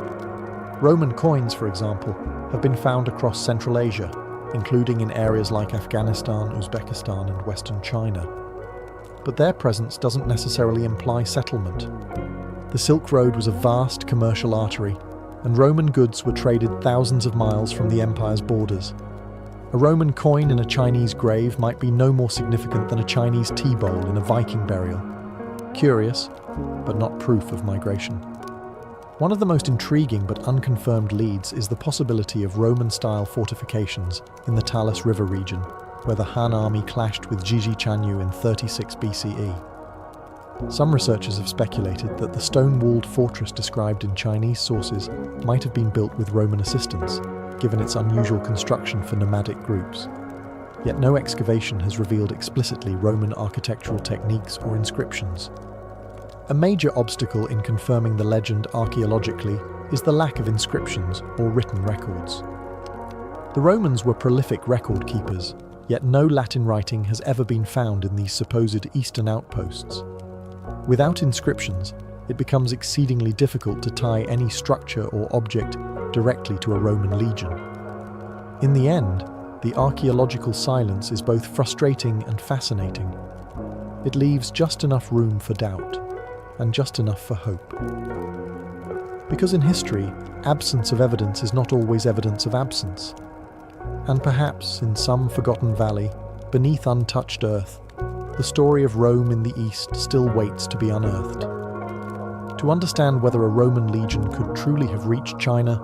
Roman coins, for example, have been found across Central Asia, including in areas like Afghanistan, Uzbekistan, and Western China. But their presence doesn't necessarily imply settlement. The Silk Road was a vast commercial artery, and Roman goods were traded thousands of miles from the empire's borders. A Roman coin in a Chinese grave might be no more significant than a Chinese tea bowl in a Viking burial. Curious, but not proof of migration. One of the most intriguing but unconfirmed leads is the possibility of Roman-style fortifications in the Talas River region, where the Han army clashed with Jiji Chanyu in 36 BCE. Some researchers have speculated that the stone-walled fortress described in Chinese sources might have been built with Roman assistance, given its unusual construction for nomadic groups. Yet no excavation has revealed explicitly Roman architectural techniques or inscriptions. A major obstacle in confirming the legend archaeologically is the lack of inscriptions or written records. The Romans were prolific record keepers, yet no Latin writing has ever been found in these supposed eastern outposts. Without inscriptions, it becomes exceedingly difficult to tie any structure or object directly to a Roman legion. In the end, the archaeological silence is both frustrating and fascinating. It leaves just enough room for doubt, and just enough for hope. Because in history, absence of evidence is not always evidence of absence. And perhaps, in some forgotten valley, beneath untouched earth, the story of Rome in the East still waits to be unearthed. To understand whether a Roman legion could truly have reached China,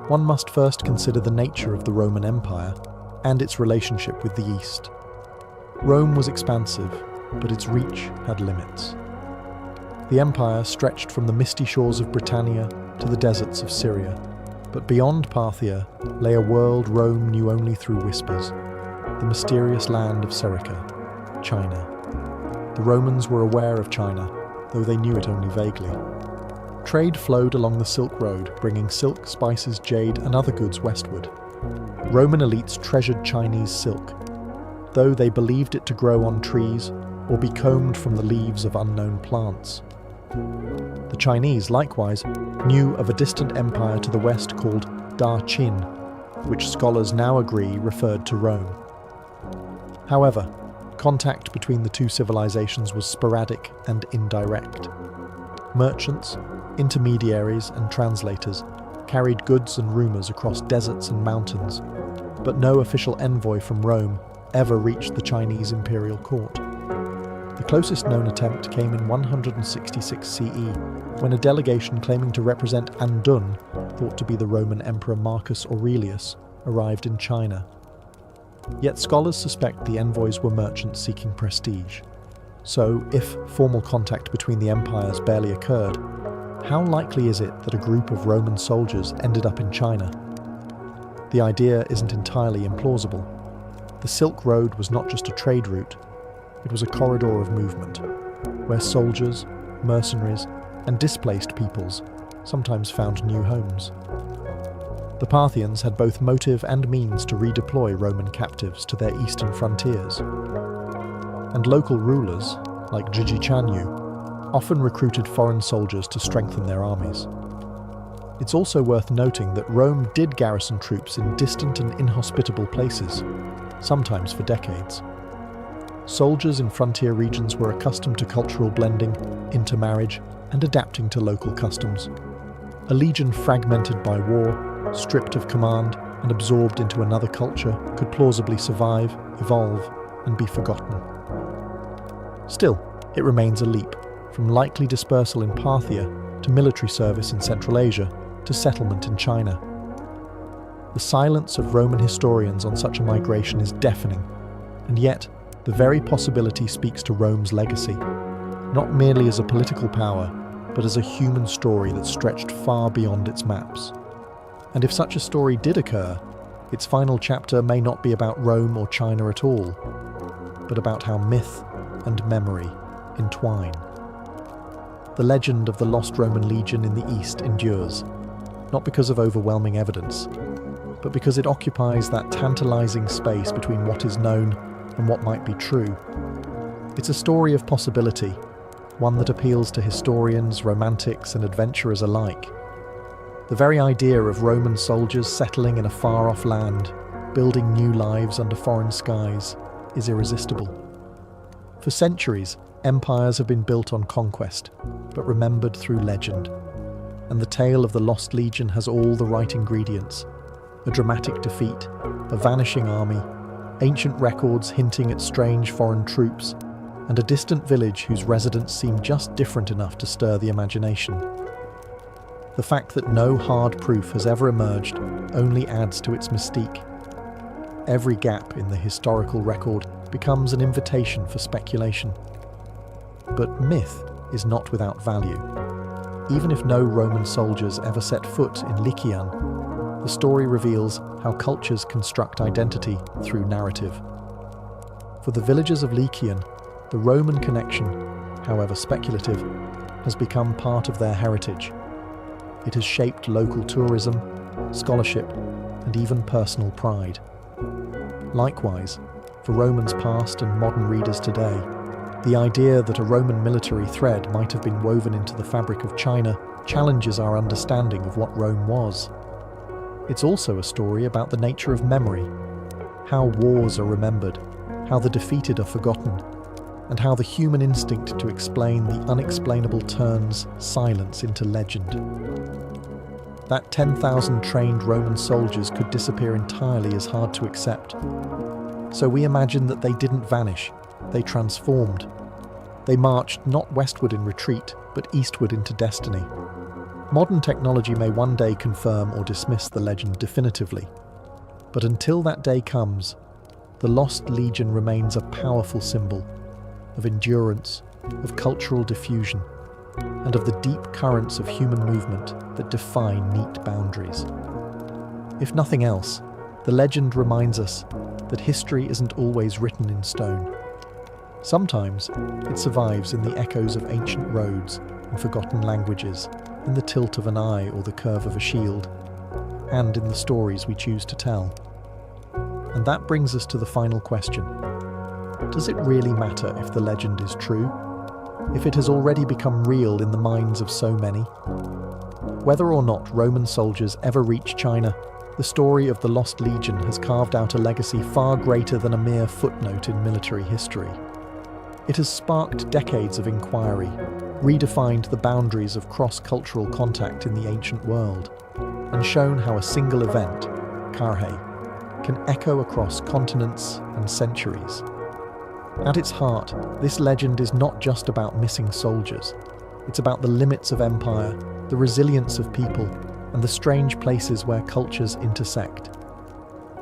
one must first consider the nature of the Roman Empire and its relationship with the East. Rome was expansive, but its reach had limits. The empire stretched from the misty shores of Britannia to the deserts of Syria, but beyond Parthia lay a world Rome knew only through whispers, the mysterious land of Serica, China. The Romans were aware of China, though they knew it only vaguely. Trade flowed along the Silk Road, bringing silk, spices, jade, and other goods westward. Roman elites treasured Chinese silk, though they believed it to grow on trees or be combed from the leaves of unknown plants. The Chinese, likewise, knew of a distant empire to the west called Da Qin, which scholars now agree referred to Rome. However, contact between the two civilizations was sporadic and indirect. Merchants, intermediaries, and translators carried goods and rumors across deserts and mountains, but no official envoy from Rome ever reached the Chinese imperial court. The closest known attempt came in 166 CE, when a delegation claiming to represent Andun, thought to be the Roman Emperor Marcus Aurelius, arrived in China. Yet scholars suspect the envoys were merchants seeking prestige. So, if formal contact between the empires barely occurred, how likely is it that a group of Roman soldiers ended up in China? The idea isn't entirely implausible. The Silk Road was not just a trade route, it was a corridor of movement, where soldiers, mercenaries, and displaced peoples sometimes found new homes. The Parthians had both motive and means to redeploy Roman captives to their eastern frontiers. And local rulers, like Zhijichanyu, often recruited foreign soldiers to strengthen their armies. It's also worth noting that Rome did garrison troops in distant and inhospitable places, sometimes for decades. Soldiers in frontier regions were accustomed to cultural blending, intermarriage, and adapting to local customs. A legion fragmented by war, stripped of command, and absorbed into another culture could plausibly survive, evolve, and be forgotten. Still, it remains a leap, from likely dispersal in Parthia to military service in Central Asia to settlement in China. The silence of Roman historians on such a migration is deafening, and yet the very possibility speaks to Rome's legacy, not merely as a political power, but as a human story that stretched far beyond its maps. And if such a story did occur, its final chapter may not be about Rome or China at all, but about how myth and memory entwine. The legend of the lost Roman legion in the East endures, not because of overwhelming evidence, but because it occupies that tantalizing space between what is known and what might be true. It's a story of possibility, one that appeals to historians, romantics, and adventurers alike. The very idea of Roman soldiers settling in a far-off land, building new lives under foreign skies, is irresistible. For centuries, empires have been built on conquest, but remembered through legend. And the tale of the lost legion has all the right ingredients: a dramatic defeat, a vanishing army, ancient records hinting at strange foreign troops, and a distant village whose residents seem just different enough to stir the imagination. The fact that no hard proof has ever emerged only adds to its mystique. Every gap in the historical record becomes an invitation for speculation. But myth is not without value. Even if no Roman soldiers ever set foot in Lycian, the story reveals how cultures construct identity through narrative. For the villagers of Lycian, the Roman connection, however speculative, has become part of their heritage. It has shaped local tourism, scholarship, and even personal pride. Likewise, for Romans past and modern readers today, the idea that a Roman military thread might have been woven into the fabric of China challenges our understanding of what Rome was. It's also a story about the nature of memory, how wars are remembered, how the defeated are forgotten, and how the human instinct to explain the unexplainable turns silence into legend. That 10,000 trained Roman soldiers could disappear entirely is hard to accept. So we imagine that they didn't vanish, they transformed. They marched not westward in retreat, but eastward into destiny. Modern technology may one day confirm or dismiss the legend definitively, but until that day comes, the lost legion remains a powerful symbol of endurance, of cultural diffusion, and of the deep currents of human movement that defy neat boundaries. If nothing else, the legend reminds us that history isn't always written in stone. Sometimes it survives in the echoes of ancient roads and forgotten languages, in the tilt of an eye or the curve of a shield, and in the stories we choose to tell. And that brings us to the final question. Does it really matter if the legend is true? If it has already become real in the minds of so many? Whether or not Roman soldiers ever reach China, the story of the lost legion has carved out a legacy far greater than a mere footnote in military history. It has sparked decades of inquiry, redefined the boundaries of cross-cultural contact in the ancient world, and shown how a single event, Carhae, can echo across continents and centuries. At its heart, this legend is not just about missing soldiers. It's about the limits of empire, the resilience of people, and the strange places where cultures intersect.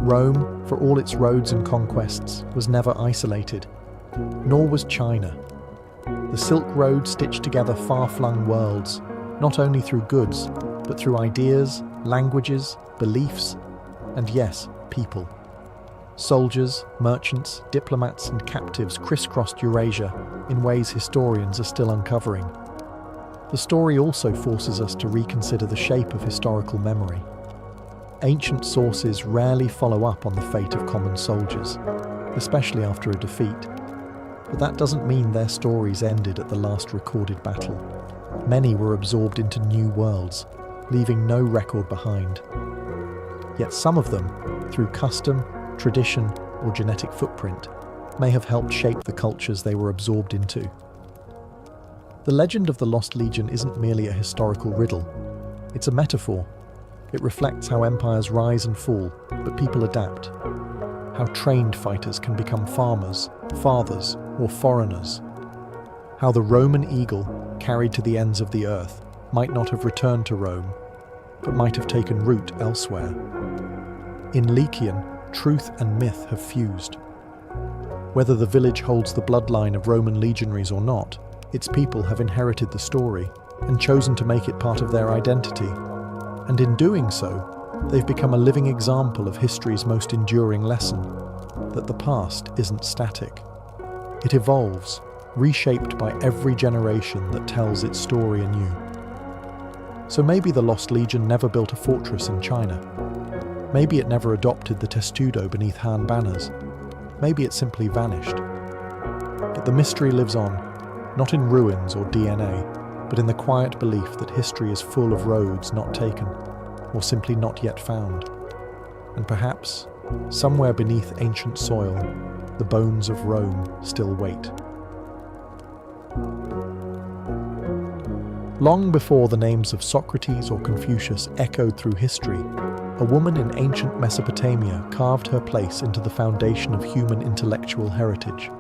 Rome, for all its roads and conquests, was never isolated, nor was China. The Silk Road stitched together far-flung worlds, not only through goods, but through ideas, languages, beliefs, and yes, people. Soldiers, merchants, diplomats, and captives crisscrossed Eurasia in ways historians are still uncovering. The story also forces us to reconsider the shape of historical memory. Ancient sources rarely follow up on the fate of common soldiers, especially after a defeat. But that doesn't mean their stories ended at the last recorded battle. Many were absorbed into new worlds, leaving no record behind. Yet some of them, through custom, tradition, or genetic footprint, may have helped shape the cultures they were absorbed into. The legend of the Lost Legion isn't merely a historical riddle. It's a metaphor. It reflects how empires rise and fall, but people adapt. How trained fighters can become farmers, fathers, or foreigners. How the Roman eagle, carried to the ends of the earth, might not have returned to Rome, but might have taken root elsewhere. In Lycian, truth and myth have fused. Whether the village holds the bloodline of Roman legionaries or not, its people have inherited the story and chosen to make it part of their identity. And in doing so, they've become a living example of history's most enduring lesson, that the past isn't static. It evolves, reshaped by every generation that tells its story anew. So maybe the Lost Legion never built a fortress in China. Maybe it never adopted the testudo beneath Han banners. Maybe it simply vanished. But the mystery lives on, not in ruins or DNA, but in the quiet belief that history is full of roads not taken, or simply not yet found. And perhaps, somewhere beneath ancient soil, the bones of Rome still wait. Long before the names of Socrates or Confucius echoed through history, a woman in ancient Mesopotamia carved her place into the foundation of human intellectual heritage.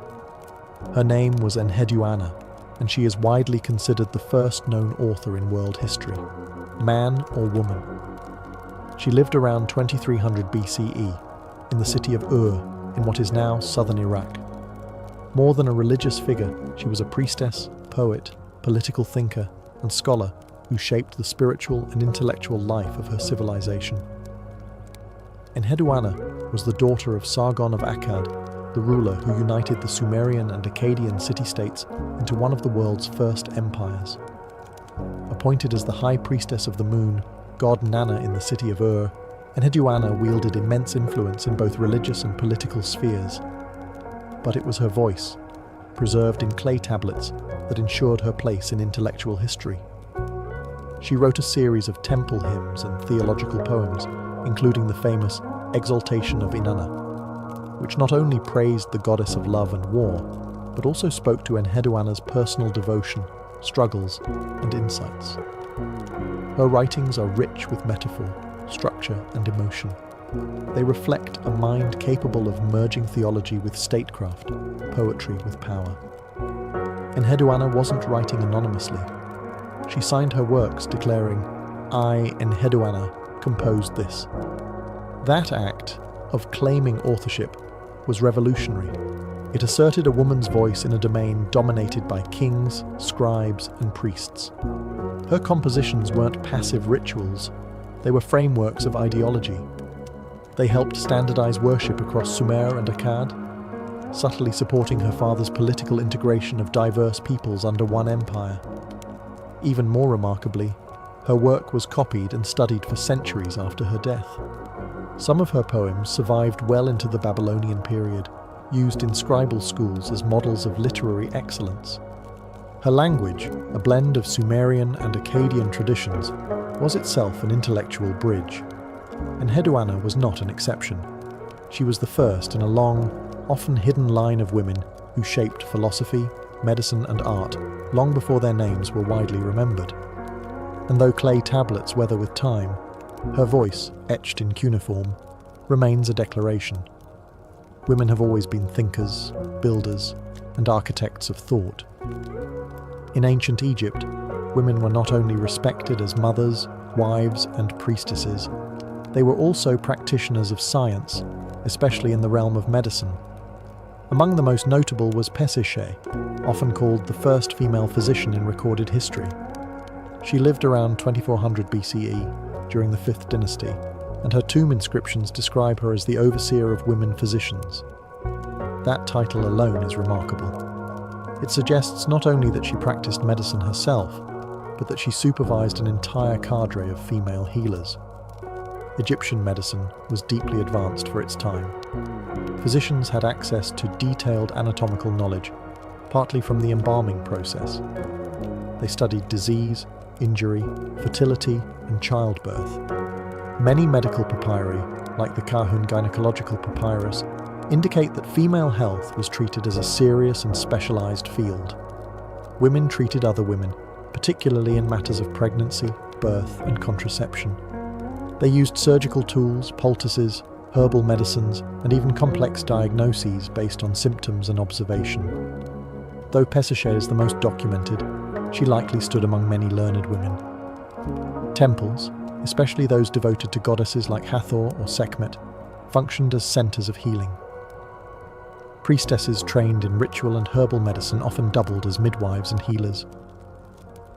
Her name was Enheduanna, and she is widely considered the first known author in world history, man or woman. She lived around 2300 BCE in the city of Ur, in what is now southern Iraq. More than a religious figure, she was a priestess, poet, political thinker, and scholar who shaped the spiritual and intellectual life of her civilization. Enheduanna was the daughter of Sargon of Akkad, the ruler who united the Sumerian and Akkadian city-states into one of the world's first empires. Appointed as the high priestess of the moon, god Nana in the city of Ur, Enheduanna wielded immense influence in both religious and political spheres. But it was her voice, preserved in clay tablets, that ensured her place in intellectual history. She wrote a series of temple hymns and theological poems, including the famous Exaltation of Inanna, which not only praised the goddess of love and war, but also spoke to Enheduanna's personal devotion, struggles, and insights. Her writings are rich with metaphor, structure, and emotion. They reflect a mind capable of merging theology with statecraft, poetry with power. Enheduanna wasn't writing anonymously. She signed her works declaring, "I, Enheduanna, composed this." That act of claiming authorship was revolutionary. It asserted a woman's voice in a domain dominated by kings, scribes, and priests. Her compositions weren't passive rituals, they were frameworks of ideology. They helped standardize worship across Sumer and Akkad, subtly supporting her father's political integration of diverse peoples under one empire. Even more remarkably, her work was copied and studied for centuries after her death. Some of her poems survived well into the Babylonian period, used in scribal schools as models of literary excellence. Her language, a blend of Sumerian and Akkadian traditions, was itself an intellectual bridge. Enheduanna was not an exception. She was the first in a long, often hidden line of women who shaped philosophy, medicine, and art long before their names were widely remembered. And though clay tablets weather with time, her voice, etched in cuneiform, remains a declaration. Women have always been thinkers, builders, and architects of thought. In ancient Egypt, women were not only respected as mothers, wives, and priestesses, they were also practitioners of science, especially in the realm of medicine. Among the most notable was Pesishe, often called the first female physician in recorded history. She lived around 2400 BCE, during the 5th dynasty, and her tomb inscriptions describe her as the overseer of women physicians. That title alone is remarkable. It suggests not only that she practiced medicine herself, but that she supervised an entire cadre of female healers. Egyptian medicine was deeply advanced for its time. Physicians had access to detailed anatomical knowledge, partly from the embalming process. They studied disease, injury, fertility, and childbirth. Many medical papyri, like the Kahun gynecological papyrus, indicate that female health was treated as a serious and specialized field. Women treated other women, particularly in matters of pregnancy, birth, and contraception. They used surgical tools, poultices, herbal medicines, and even complex diagnoses based on symptoms and observation. Though Pesachet is the most documented, she likely stood among many learned women. Temples, especially those devoted to goddesses like Hathor or Sekhmet, functioned as centers of healing. Priestesses trained in ritual and herbal medicine often doubled as midwives and healers.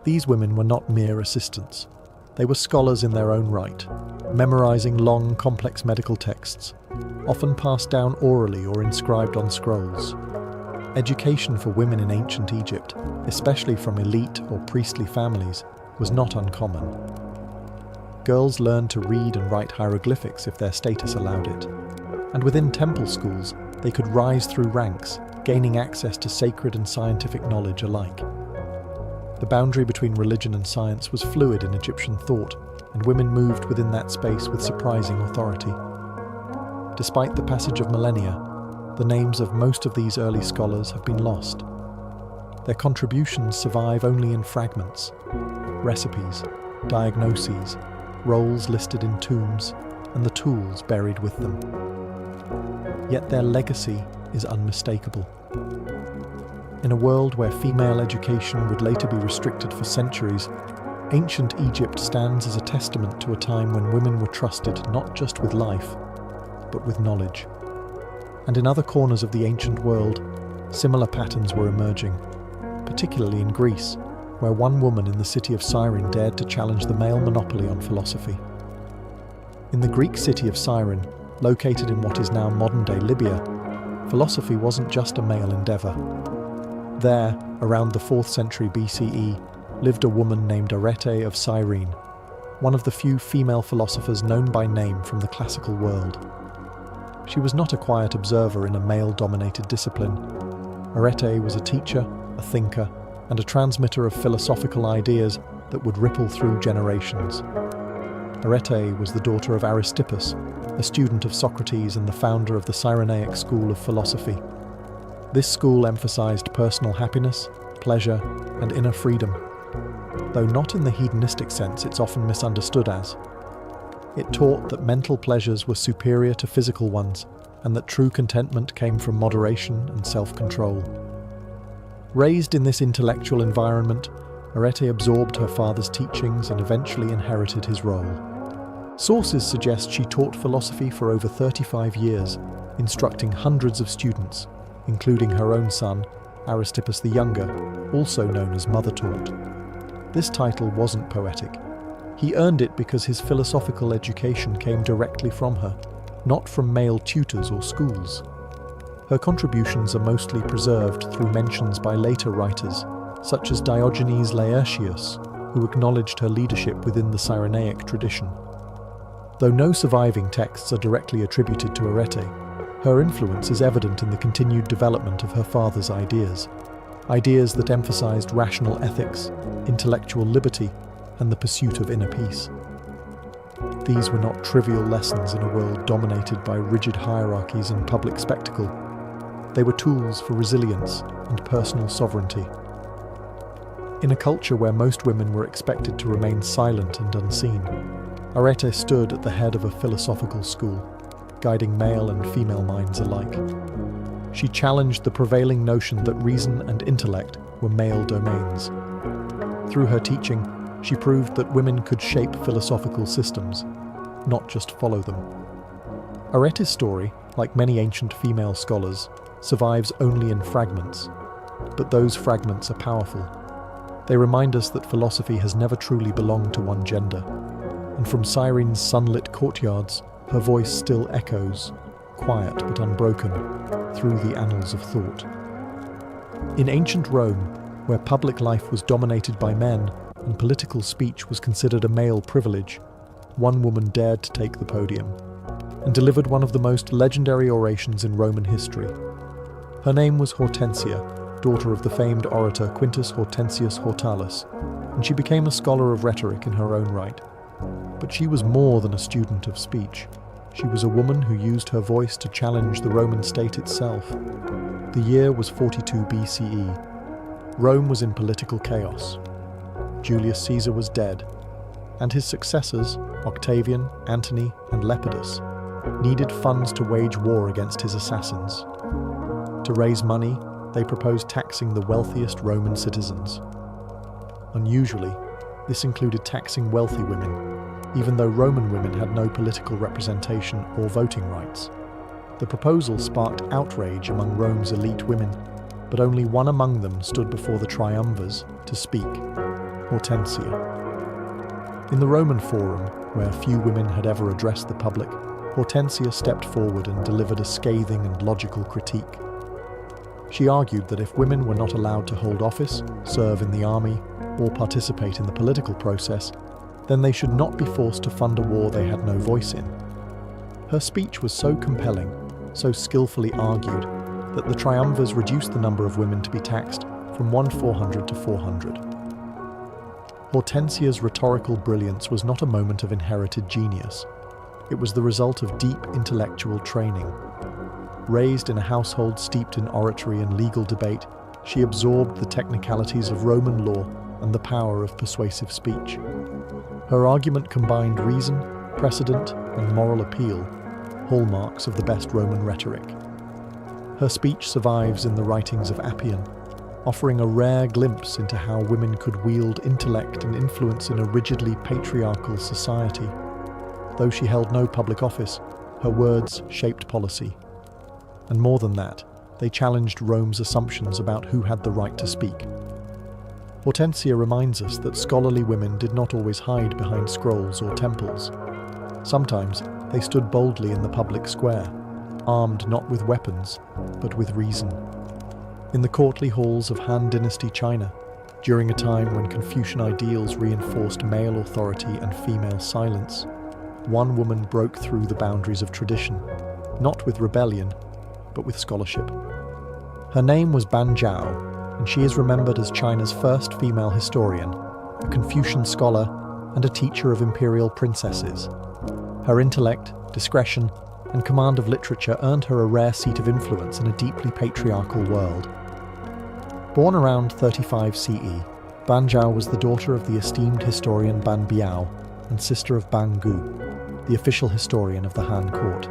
These women were not mere assistants. They were scholars in their own right, memorizing long, complex medical texts, often passed down orally or inscribed on scrolls. Education for women in ancient Egypt, especially from elite or priestly families, was not uncommon. Girls learned to read and write hieroglyphics if their status allowed it. And within temple schools, they could rise through ranks, gaining access to sacred and scientific knowledge alike. The boundary between religion and science was fluid in Egyptian thought, and women moved within that space with surprising authority. Despite the passage of millennia, the names of most of these early scholars have been lost. Their contributions survive only in fragments: recipes, diagnoses, roles listed in tombs, and the tools buried with them. Yet their legacy is unmistakable. In a world where female education would later be restricted for centuries, ancient Egypt stands as a testament to a time when women were trusted not just with life, but with knowledge. And in other corners of the ancient world, similar patterns were emerging, particularly in Greece, where one woman in the city of Cyrene dared to challenge the male monopoly on philosophy. In the Greek city of Cyrene, located in what is now modern-day Libya, philosophy wasn't just a male endeavor. There, around the 4th century BCE, lived a woman named Arete of Cyrene, one of the few female philosophers known by name from the classical world. She was not a quiet observer in a male-dominated discipline. Arete was a teacher, a thinker, and a transmitter of philosophical ideas that would ripple through generations. Arete was the daughter of Aristippus, a student of Socrates and the founder of the Cyrenaic school of philosophy. This school emphasized personal happiness, pleasure, and inner freedom, though not in the hedonistic sense it's often misunderstood as. It taught that mental pleasures were superior to physical ones, and that true contentment came from moderation and self-control. Raised in this intellectual environment, Arete absorbed her father's teachings and eventually inherited his role. Sources suggest she taught philosophy for over 35 years, instructing hundreds of students, including her own son, Aristippus the Younger, also known as Mother Taught. This title wasn't poetic. He earned it because his philosophical education came directly from her, not from male tutors or schools. Her contributions are mostly preserved through mentions by later writers, such as Diogenes Laertius, who acknowledged her leadership within the Cyrenaic tradition. Though no surviving texts are directly attributed to Arete, her influence is evident in the continued development of her father's ideas that emphasized rational ethics, intellectual liberty, and the pursuit of inner peace. These were not trivial lessons in a world dominated by rigid hierarchies and public spectacle. They were tools for resilience and personal sovereignty. In a culture where most women were expected to remain silent and unseen, Arete stood at the head of a philosophical school, guiding male and female minds alike. She challenged the prevailing notion that reason and intellect were male domains. Through her teaching, she proved that women could shape philosophical systems, not just follow them. Arete's story, like many ancient female scholars, survives only in fragments, but those fragments are powerful. They remind us that philosophy has never truly belonged to one gender, and from Cyrene's sunlit courtyards, her voice still echoes, quiet but unbroken, through the annals of thought. In ancient Rome, where public life was dominated by men and political speech was considered a male privilege, one woman dared to take the podium and delivered one of the most legendary orations in Roman history. Her name was Hortensia, daughter of the famed orator Quintus Hortensius Hortalus, and she became a scholar of rhetoric in her own right. But she was more than a student of speech. She was a woman who used her voice to challenge the Roman state itself. The year was 42 BCE. Rome was in political chaos. Julius Caesar was dead, and his successors, Octavian, Antony, and Lepidus, needed funds to wage war against his assassins. To raise money, they proposed taxing the wealthiest Roman citizens. Unusually, this included taxing wealthy women, even though Roman women had no political representation or voting rights. The proposal sparked outrage among Rome's elite women, but only one among them stood before the triumvirs to speak: Hortensia. In the Roman Forum, where few women had ever addressed the public, Hortensia stepped forward and delivered a scathing and logical critique. She argued that if women were not allowed to hold office, serve in the army, or participate in the political process, then they should not be forced to fund a war they had no voice in. Her speech was so compelling, so skillfully argued, that the triumvirs reduced the number of women to be taxed from 400 to 400. Hortensia's rhetorical brilliance was not a moment of inherited genius. It was the result of deep intellectual training. Raised in a household steeped in oratory and legal debate, she absorbed the technicalities of Roman law and the power of persuasive speech. Her argument combined reason, precedent, and moral appeal, hallmarks of the best Roman rhetoric. Her speech survives in the writings of Appian, offering a rare glimpse into how women could wield intellect and influence in a rigidly patriarchal society. Though she held no public office, her words shaped policy. And more than that, they challenged Rome's assumptions about who had the right to speak. Hortensia reminds us that scholarly women did not always hide behind scrolls or temples. Sometimes they stood boldly in the public square, armed not with weapons, but with reason. In the courtly halls of Han Dynasty China, during a time when Confucian ideals reinforced male authority and female silence, one woman broke through the boundaries of tradition, not with rebellion, but with scholarship. Her name was Ban Zhao, and she is remembered as China's first female historian, a Confucian scholar, and a teacher of imperial princesses. Her intellect, discretion, and command of literature earned her a rare seat of influence in a deeply patriarchal world. Born around 35 CE, Ban Zhao was the daughter of the esteemed historian Ban Biao and sister of Ban Gu, the official historian of the Han court.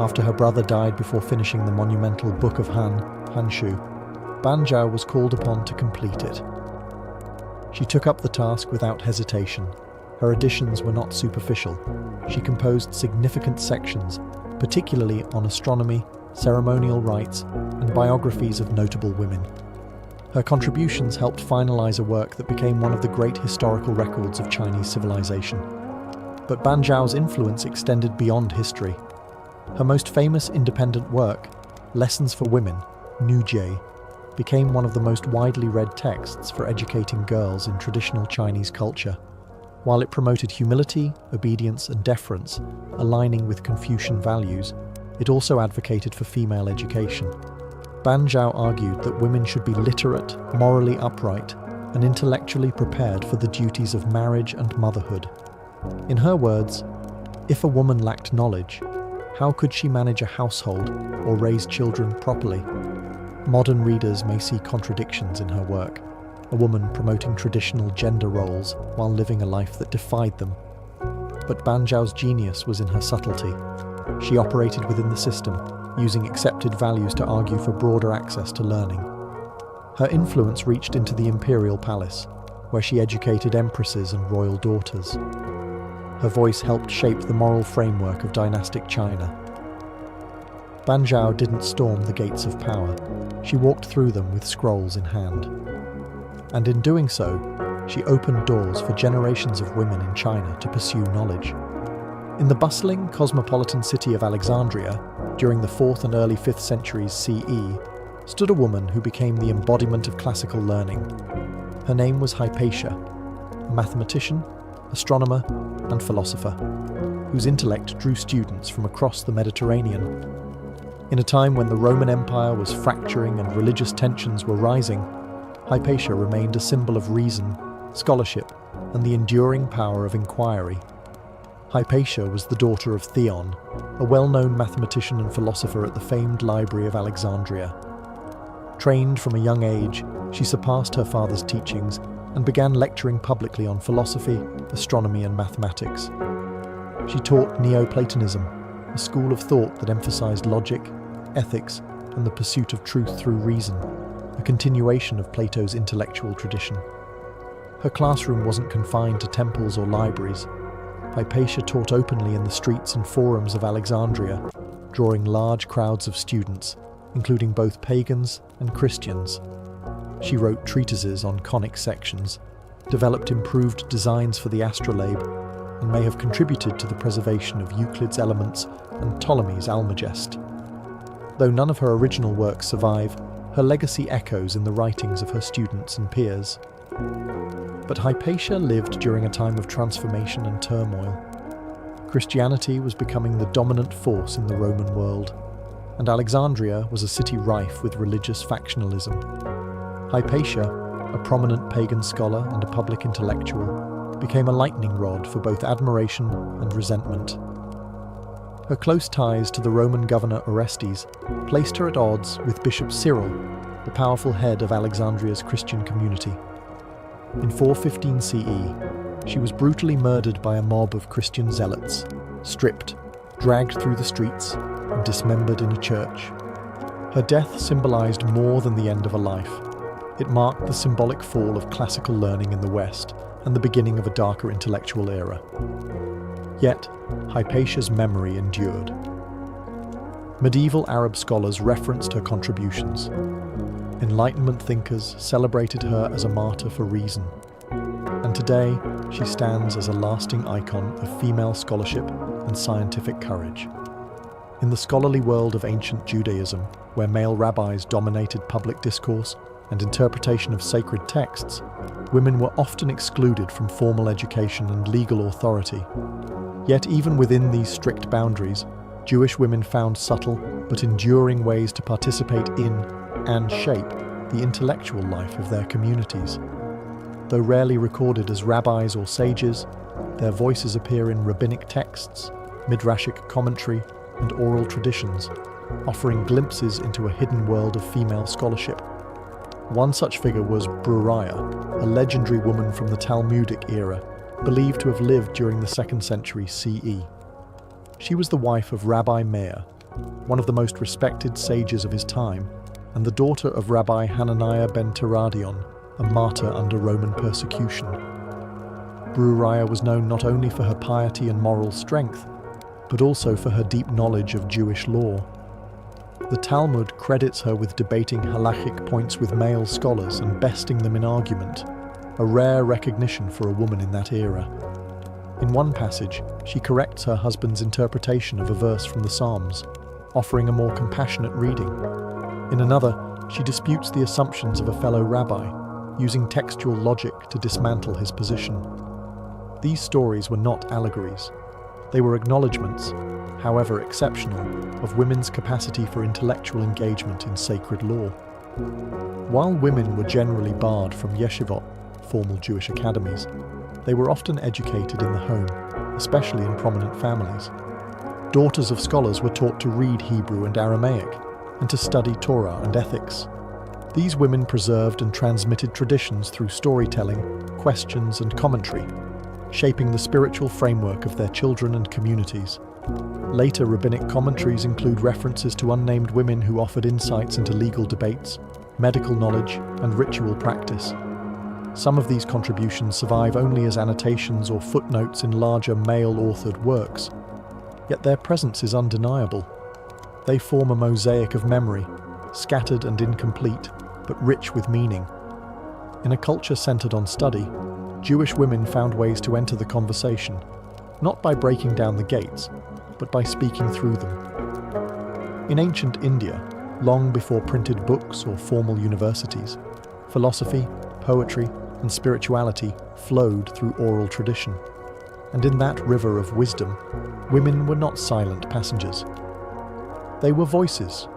After her brother died before finishing the monumental Book of Han, Hanshu, Ban Zhao was called upon to complete it. She took up the task without hesitation. Her additions were not superficial. She composed significant sections, particularly on astronomy, ceremonial rites, and biographies of notable women. Her contributions helped finalize a work that became one of the great historical records of Chinese civilization. But Ban Zhao's influence extended beyond history. Her most famous independent work, Lessons for Women, Nujie, became one of the most widely read texts for educating girls in traditional Chinese culture. While it promoted humility, obedience, and deference, aligning with Confucian values, it also advocated for female education. Ban Zhao argued that women should be literate, morally upright, and intellectually prepared for the duties of marriage and motherhood. In her words, if a woman lacked knowledge, how could she manage a household or raise children properly? Modern readers may see contradictions in her work, a woman promoting traditional gender roles while living a life that defied them. But Ban Zhao's genius was in her subtlety. She operated within the system, using accepted values to argue for broader access to learning. Her influence reached into the imperial palace, where she educated empresses and royal daughters. Her voice helped shape the moral framework of dynastic China. Ban Zhao didn't storm the gates of power. She walked through them with scrolls in hand. And in doing so, she opened doors for generations of women in China to pursue knowledge. In the bustling, cosmopolitan city of Alexandria, during the 4th and early 5th centuries CE, stood a woman who became the embodiment of classical learning. Her name was Hypatia, a mathematician, astronomer, and philosopher, whose intellect drew students from across the Mediterranean. In a time when the Roman Empire was fracturing and religious tensions were rising, Hypatia remained a symbol of reason, scholarship, and the enduring power of inquiry. Hypatia was the daughter of Theon, a well-known mathematician and philosopher at the famed Library of Alexandria. Trained from a young age, she surpassed her father's teachings and began lecturing publicly on philosophy, astronomy, and mathematics. She taught Neoplatonism, a school of thought that emphasized logic, ethics, and the pursuit of truth through reason, a continuation of Plato's intellectual tradition. Her classroom wasn't confined to temples or libraries. Hypatia taught openly in the streets and forums of Alexandria, drawing large crowds of students, including both pagans and Christians. She wrote treatises on conic sections, developed improved designs for the astrolabe, and may have contributed to the preservation of Euclid's Elements and Ptolemy's Almagest. Though none of her original works survive, her legacy echoes in the writings of her students and peers. But Hypatia lived during a time of transformation and turmoil. Christianity was becoming the dominant force in the Roman world, and Alexandria was a city rife with religious factionalism. Hypatia, a prominent pagan scholar and a public intellectual, became a lightning rod for both admiration and resentment. Her close ties to the Roman governor Orestes placed her at odds with Bishop Cyril, the powerful head of Alexandria's Christian community. In 415 CE, she was brutally murdered by a mob of Christian zealots, stripped, dragged through the streets, and dismembered in a church. Her death symbolized more than the end of a life. It marked the symbolic fall of classical learning in the West and the beginning of a darker intellectual era. Yet, Hypatia's memory endured. Medieval Arab scholars referenced her contributions. Enlightenment thinkers celebrated her as a martyr for reason. And today, she stands as a lasting icon of female scholarship and scientific courage. In the scholarly world of ancient Judaism, where male rabbis dominated public discourse and interpretation of sacred texts, women were often excluded from formal education and legal authority. Yet even within these strict boundaries, Jewish women found subtle but enduring ways to participate in and shape the intellectual life of their communities. Though rarely recorded as rabbis or sages, their voices appear in rabbinic texts, midrashic commentary, and oral traditions, offering glimpses into a hidden world of female scholarship. One such figure was Bruriah, a legendary woman from the Talmudic era, believed to have lived during the 2nd century CE. She was the wife of Rabbi Meir, one of the most respected sages of his time, and the daughter of Rabbi Hananiah ben Teradion, a martyr under Roman persecution. Bruriah was known not only for her piety and moral strength, but also for her deep knowledge of Jewish law. The Talmud credits her with debating halachic points with male scholars and besting them in argument, a rare recognition for a woman in that era. In one passage, she corrects her husband's interpretation of a verse from the Psalms, offering a more compassionate reading. In another, she disputes the assumptions of a fellow rabbi, using textual logic to dismantle his position. These stories were not allegories. They were acknowledgements, however exceptional, of women's capacity for intellectual engagement in sacred law. While women were generally barred from yeshivot, formal Jewish academies, they were often educated in the home, especially in prominent families. Daughters of scholars were taught to read Hebrew and Aramaic, and to study Torah and ethics. These women preserved and transmitted traditions through storytelling, questions, and commentary, shaping the spiritual framework of their children and communities. Later rabbinic commentaries include references to unnamed women who offered insights into legal debates, medical knowledge, and ritual practice. Some of these contributions survive only as annotations or footnotes in larger male-authored works, yet their presence is undeniable. They form a mosaic of memory, scattered and incomplete, but rich with meaning. In a culture centered on study, Jewish women found ways to enter the conversation, not by breaking down the gates, but by speaking through them. In ancient India, long before printed books or formal universities, philosophy, poetry, and spirituality flowed through oral tradition. And in that river of wisdom, women were not silent passengers. They were voices,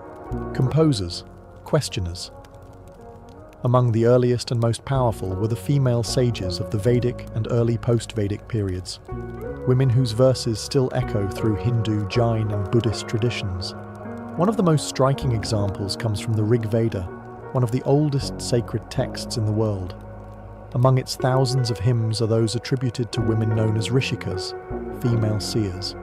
composers, questioners. Among the earliest and most powerful were the female sages of the Vedic and early post-Vedic periods, women whose verses still echo through Hindu, Jain and Buddhist traditions. One of the most striking examples comes from the Rig Veda, one of the oldest sacred texts in the world. Among its thousands of hymns are those attributed to women known as Rishikas, female seers.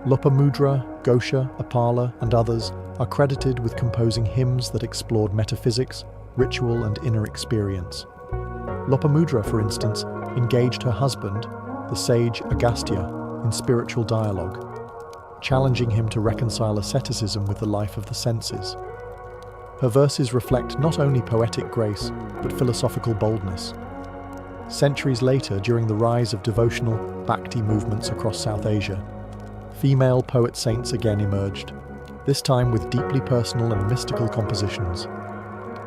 Lopamudra, Ghosha, Apala and others are credited with composing hymns that explored metaphysics, ritual and inner experience. Lopamudra, for instance, engaged her husband, the sage Agastya, in spiritual dialogue, challenging him to reconcile asceticism with the life of the senses. Her verses reflect not only poetic grace, but philosophical boldness. Centuries later, during the rise of devotional Bhakti movements across South Asia, female poet saints again emerged, this time with deeply personal and mystical compositions.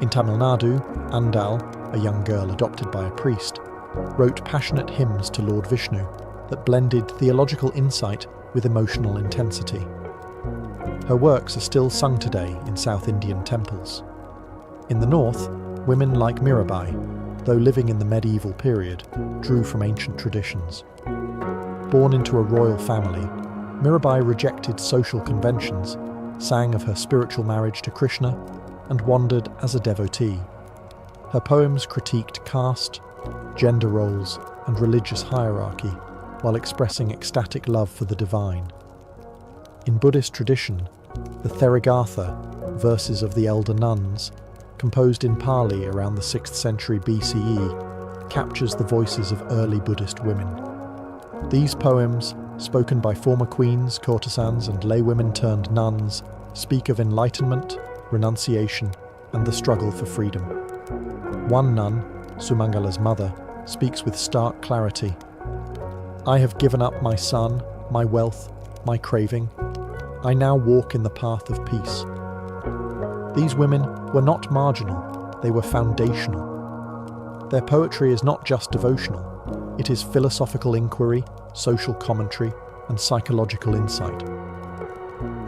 In Tamil Nadu, Andal, a young girl adopted by a priest, wrote passionate hymns to Lord Vishnu that blended theological insight with emotional intensity. Her works are still sung today in South Indian temples. In the north, women like Mirabai, though living in the medieval period, drew from ancient traditions. Born into a royal family, Mirabai rejected social conventions, sang of her spiritual marriage to Krishna, and wandered as a devotee. Her poems critiqued caste, gender roles, and religious hierarchy, while expressing ecstatic love for the divine. In Buddhist tradition, the Therigatha, verses of the elder nuns, composed in Pali around the 6th century BCE, captures the voices of early Buddhist women. These poems, spoken by former queens, courtesans, and laywomen turned nuns, speak of enlightenment, renunciation, and the struggle for freedom. One nun, Sumangala's mother, speaks with stark clarity. "I have given up my son, my wealth, my craving. I now walk in the path of peace." These women were not marginal, they were foundational. Their poetry is not just devotional, it is philosophical inquiry, social commentary, and psychological insight.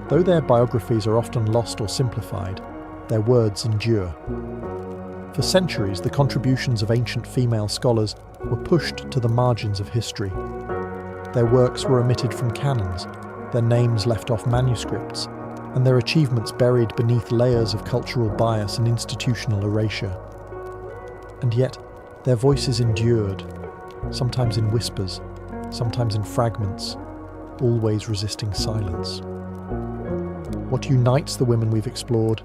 Though their biographies are often lost or simplified, their words endure. For centuries, the contributions of ancient female scholars were pushed to the margins of history. Their works were omitted from canons, their names left off manuscripts, and their achievements buried beneath layers of cultural bias and institutional erasure. And yet, their voices endured, sometimes in whispers, sometimes in fragments, always resisting silence. What unites the women we've explored,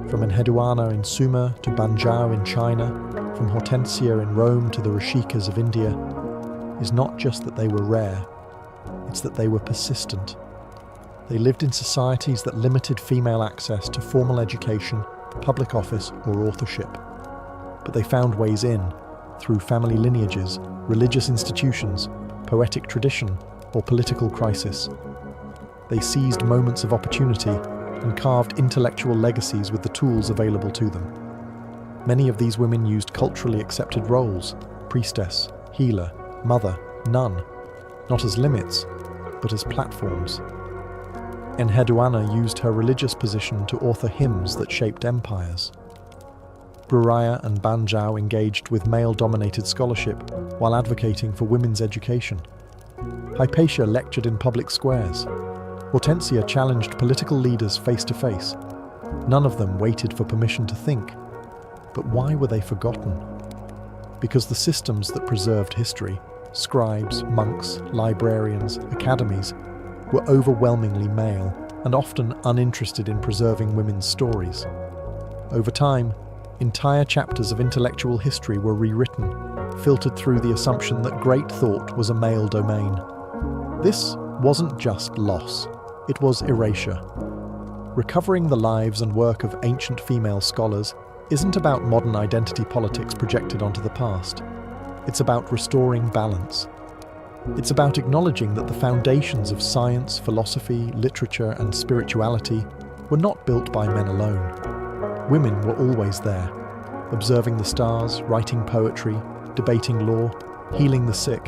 from Enheduanna in Sumer to Banjao in China, from Hortensia in Rome to the Rishikas of India, is not just that they were rare, it's that they were persistent. They lived in societies that limited female access to formal education, public office, or authorship. But they found ways in, through family lineages, religious institutions, poetic tradition, or political crisis. They seized moments of opportunity and carved intellectual legacies with the tools available to them. Many of these women used culturally accepted roles, priestess, healer, mother, nun, not as limits, but as platforms. Enheduanna used her religious position to author hymns that shaped empires. Bruraya and Banjao engaged with male-dominated scholarship while advocating for women's education. Hypatia lectured in public squares. Hortensia challenged political leaders face to face. None of them waited for permission to think. But why were they forgotten? Because the systems that preserved history, scribes, monks, librarians, academies, were overwhelmingly male and often uninterested in preserving women's stories. Over time, entire chapters of intellectual history were rewritten, filtered through the assumption that great thought was a male domain. This wasn't just loss, it was erasure. Recovering the lives and work of ancient female scholars isn't about modern identity politics projected onto the past. It's about restoring balance. It's about acknowledging that the foundations of science, philosophy, literature, and spirituality were not built by men alone. Women were always there, observing the stars, writing poetry, debating law, healing the sick,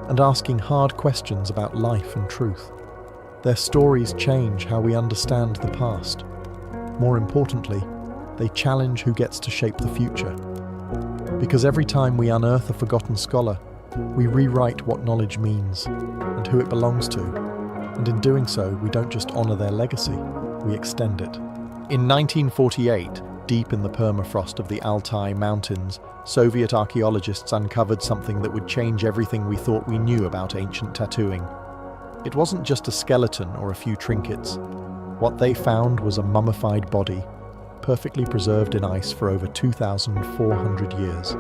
and asking hard questions about life and truth. Their stories change how we understand the past. More importantly, they challenge who gets to shape the future. Because every time we unearth a forgotten scholar, we rewrite what knowledge means and who it belongs to. And in doing so, we don't just honor their legacy, we extend it. In 1948, deep in the permafrost of the Altai Mountains, Soviet archaeologists uncovered something that would change everything we thought we knew about ancient tattooing. It wasn't just a skeleton or a few trinkets. What they found was a mummified body, perfectly preserved in ice for over 2,400 years.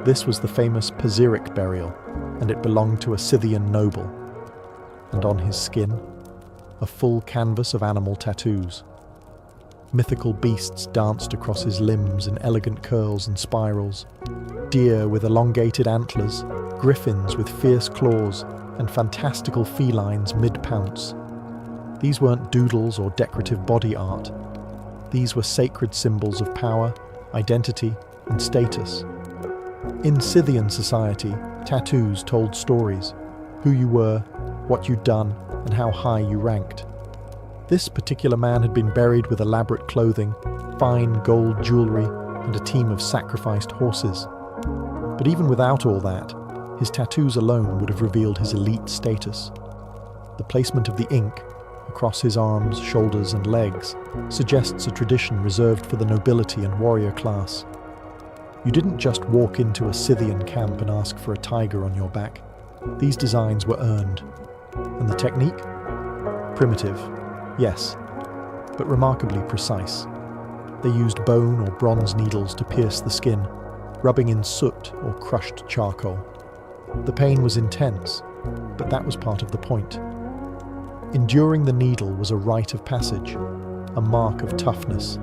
This was the famous Pazyryk burial, and it belonged to a Scythian noble. And on his skin, a full canvas of animal tattoos. Mythical beasts danced across his limbs in elegant curls and spirals. Deer with elongated antlers, griffins with fierce claws, and fantastical felines mid-pounce. These weren't doodles or decorative body art. These were sacred symbols of power, identity, and status. In Scythian society, tattoos told stories: who you were, what you'd done, and how high you ranked. This particular man had been buried with elaborate clothing, fine gold jewelry, and a team of sacrificed horses. But even without all that, his tattoos alone would have revealed his elite status. The placement of the ink across his arms, shoulders, and legs suggests a tradition reserved for the nobility and warrior class. You didn't just walk into a Scythian camp and ask for a tiger on your back. These designs were earned. And the technique? Primitive, yes, but remarkably precise. They used bone or bronze needles to pierce the skin, rubbing in soot or crushed charcoal. The pain was intense, but that was part of the point. Enduring the needle was a rite of passage, a mark of toughness.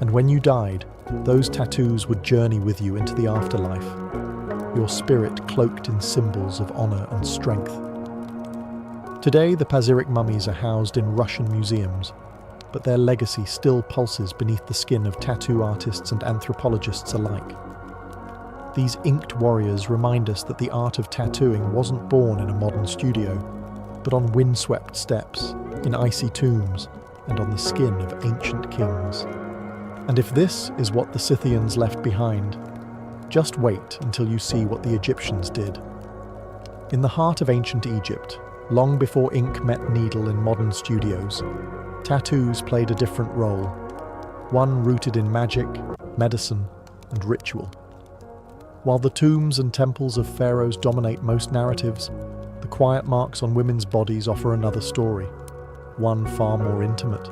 And when you died, those tattoos would journey with you into the afterlife, your spirit cloaked in symbols of honor and strength. Today, the Pazyryk mummies are housed in Russian museums, but their legacy still pulses beneath the skin of tattoo artists and anthropologists alike. These inked warriors remind us that the art of tattooing wasn't born in a modern studio, but on windswept steppes, in icy tombs, and on the skin of ancient kings. And if this is what the Scythians left behind, just wait until you see what the Egyptians did. In the heart of ancient Egypt, long before ink met needle in modern studios, tattoos played a different role, one rooted in magic, medicine, and ritual. While the tombs and temples of pharaohs dominate most narratives, the quiet marks on women's bodies offer another story, one far more intimate.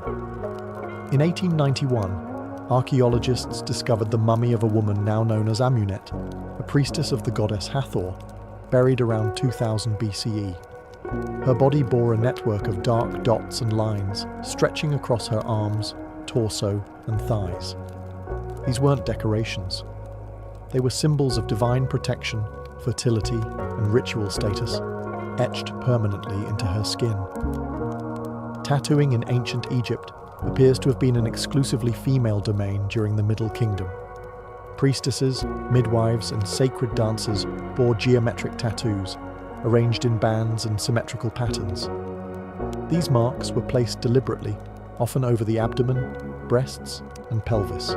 In 1891, archaeologists discovered the mummy of a woman now known as Amunet, a priestess of the goddess Hathor, buried around 2000 BCE. Her body bore a network of dark dots and lines stretching across her arms, torso, and thighs. These weren't decorations. They were symbols of divine protection, fertility, and ritual status, etched permanently into her skin. Tattooing in ancient Egypt appears to have been an exclusively female domain during the Middle Kingdom. Priestesses, midwives, and sacred dancers bore geometric tattoos, arranged in bands and symmetrical patterns. These marks were placed deliberately, often over the abdomen, breasts, and pelvis.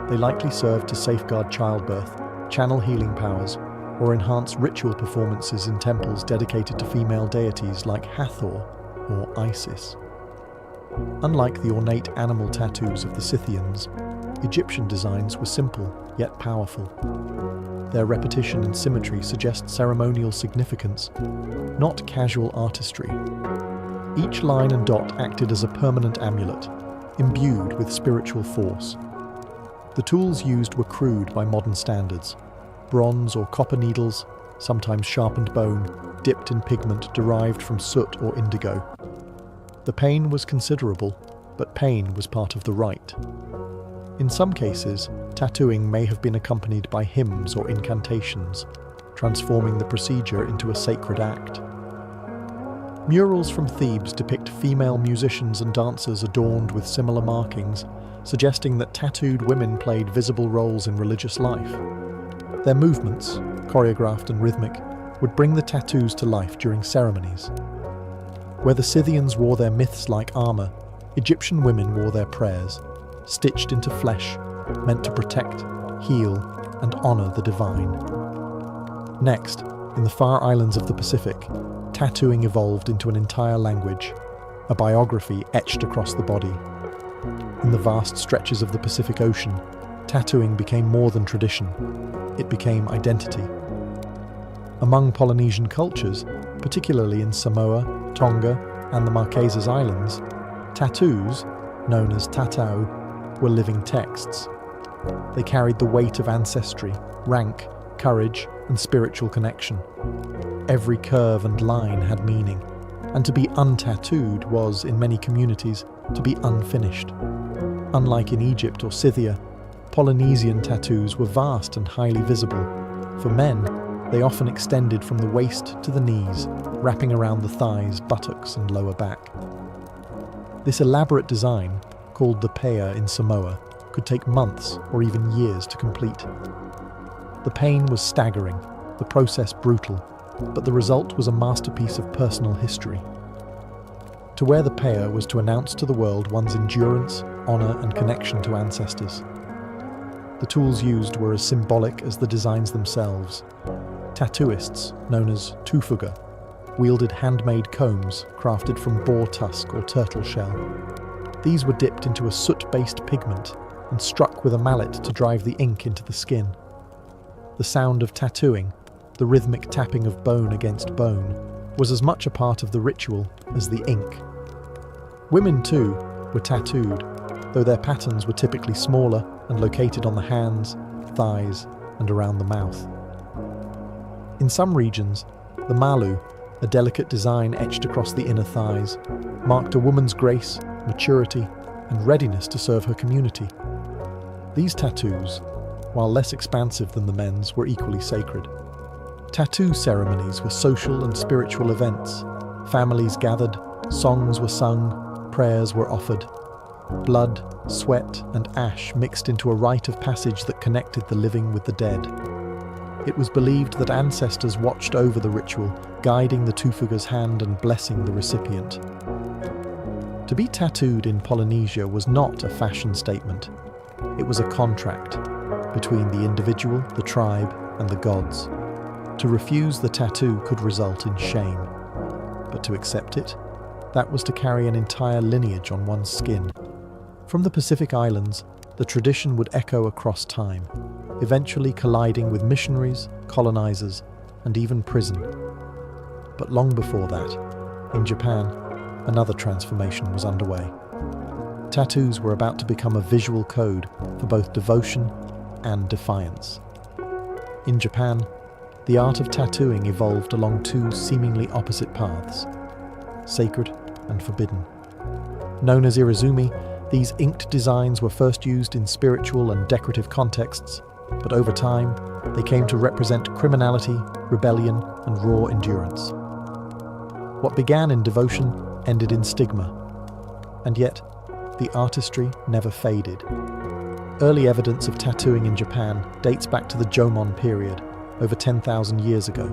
They likely served to safeguard childbirth, channel healing powers, or enhance ritual performances in temples dedicated to female deities like Hathor or Isis. Unlike the ornate animal tattoos of the Scythians, Egyptian designs were simple yet powerful. Their repetition and symmetry suggest ceremonial significance, not casual artistry. Each line and dot acted as a permanent amulet, imbued with spiritual force. The tools used were crude by modern standards: bronze or copper needles, sometimes sharpened bone, dipped in pigment derived from soot or indigo. The pain was considerable, but pain was part of the rite. In some cases, tattooing may have been accompanied by hymns or incantations, transforming the procedure into a sacred act. Murals from Thebes depict female musicians and dancers adorned with similar markings, suggesting that tattooed women played visible roles in religious life. Their movements, choreographed and rhythmic, would bring the tattoos to life during ceremonies. Where the Scythians wore their myths-like armour, Egyptian women wore their prayers, stitched into flesh, meant to protect, heal, and honour the divine. Next, in the far islands of the Pacific, tattooing evolved into an entire language, a biography etched across the body. In the vast stretches of the Pacific Ocean, tattooing became more than tradition. It became identity. Among Polynesian cultures, particularly in Samoa, Tonga, and the Marquesas Islands, tattoos, known as tatau, were living texts. They carried the weight of ancestry, rank, courage, and spiritual connection. Every curve and line had meaning, and to be untattooed was, in many communities, to be unfinished. Unlike in Egypt or Scythia, Polynesian tattoos were vast and highly visible. For men, they often extended from the waist to the knees, wrapping around the thighs, buttocks, and lower back. This elaborate design, called the pea in Samoa, could take months or even years to complete. The pain was staggering, the process brutal, but the result was a masterpiece of personal history. To wear the pea was to announce to the world one's endurance, honour, and connection to ancestors. The tools used were as symbolic as the designs themselves. Tattooists, known as tufuga, wielded handmade combs crafted from boar tusk or turtle shell. These were dipped into a soot-based pigment and struck with a mallet to drive the ink into the skin. The sound of tattooing, the rhythmic tapping of bone against bone, was as much a part of the ritual as the ink. Women, too, were tattooed, though their patterns were typically smaller and located on the hands, thighs, and around the mouth. In some regions, the malu, a delicate design etched across the inner thighs, marked a woman's grace, maturity, and readiness to serve her community. These tattoos, while less expansive than the men's, were equally sacred. Tattoo ceremonies were social and spiritual events. Families gathered, songs were sung, prayers were offered. Blood, sweat, and ash mixed into a rite of passage that connected the living with the dead. It was believed that ancestors watched over the ritual, guiding the tufuga's hand and blessing the recipient. To be tattooed in Polynesia was not a fashion statement. It was a contract between the individual, the tribe, and the gods. To refuse the tattoo could result in shame, but to accept it, that was to carry an entire lineage on one's skin. From the Pacific Islands, the tradition would echo across time, eventually colliding with missionaries, colonizers, and even prison. But long before that, in Japan, another transformation was underway. Tattoos were about to become a visual code for both devotion and defiance. In Japan, the art of tattooing evolved along two seemingly opposite paths, sacred and forbidden. Known as irizumi, these inked designs were first used in spiritual and decorative contexts, but over time, they came to represent criminality, rebellion, and raw endurance. What began in devotion ended in stigma, and yet, the artistry never faded. Early evidence of tattooing in Japan dates back to the Jomon period, over 10,000 years ago.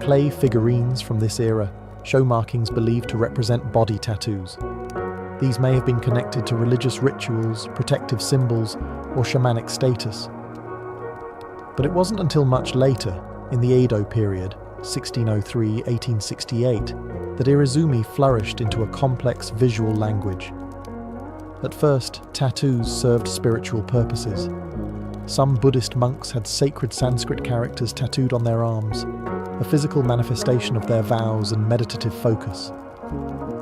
Clay figurines from this era show markings believed to represent body tattoos. These may have been connected to religious rituals, protective symbols, or shamanic status. But it wasn't until much later, in the Edo period, 1603-1868, that irizumi flourished into a complex visual language. At first, tattoos served spiritual purposes. Some Buddhist monks had sacred Sanskrit characters tattooed on their arms, a physical manifestation of their vows and meditative focus.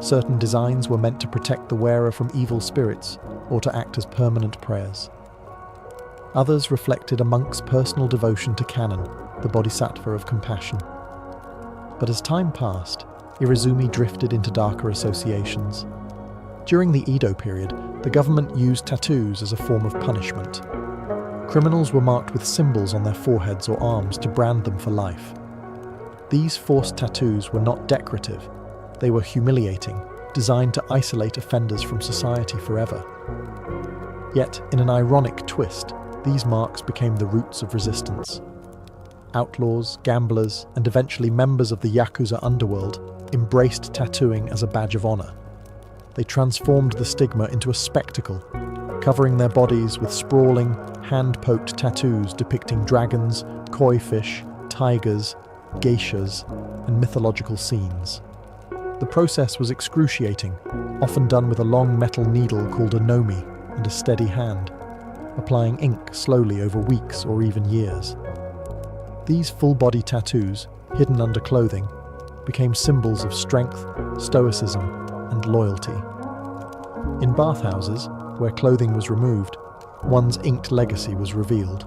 Certain designs were meant to protect the wearer from evil spirits or to act as permanent prayers. Others reflected a monk's personal devotion to Kannon, the bodhisattva of compassion. But as time passed, irizumi drifted into darker associations. During the Edo period, the government used tattoos as a form of punishment. Criminals were marked with symbols on their foreheads or arms to brand them for life. These forced tattoos were not decorative. They were humiliating, designed to isolate offenders from society forever. Yet, in an ironic twist, these marks became the roots of resistance. outlaws, gamblers, and eventually members of the Yakuza underworld embraced tattooing as a badge of honor. They transformed the stigma into a spectacle, covering their bodies with sprawling, hand-poked tattoos depicting dragons, koi fish, tigers, geishas, and mythological scenes. The process was excruciating, often done with a long metal needle called a nomi and a steady hand, applying ink slowly over weeks or even years. These full-body tattoos, hidden under clothing, became symbols of strength, stoicism, and loyalty. In bathhouses, where clothing was removed, one's inked legacy was revealed,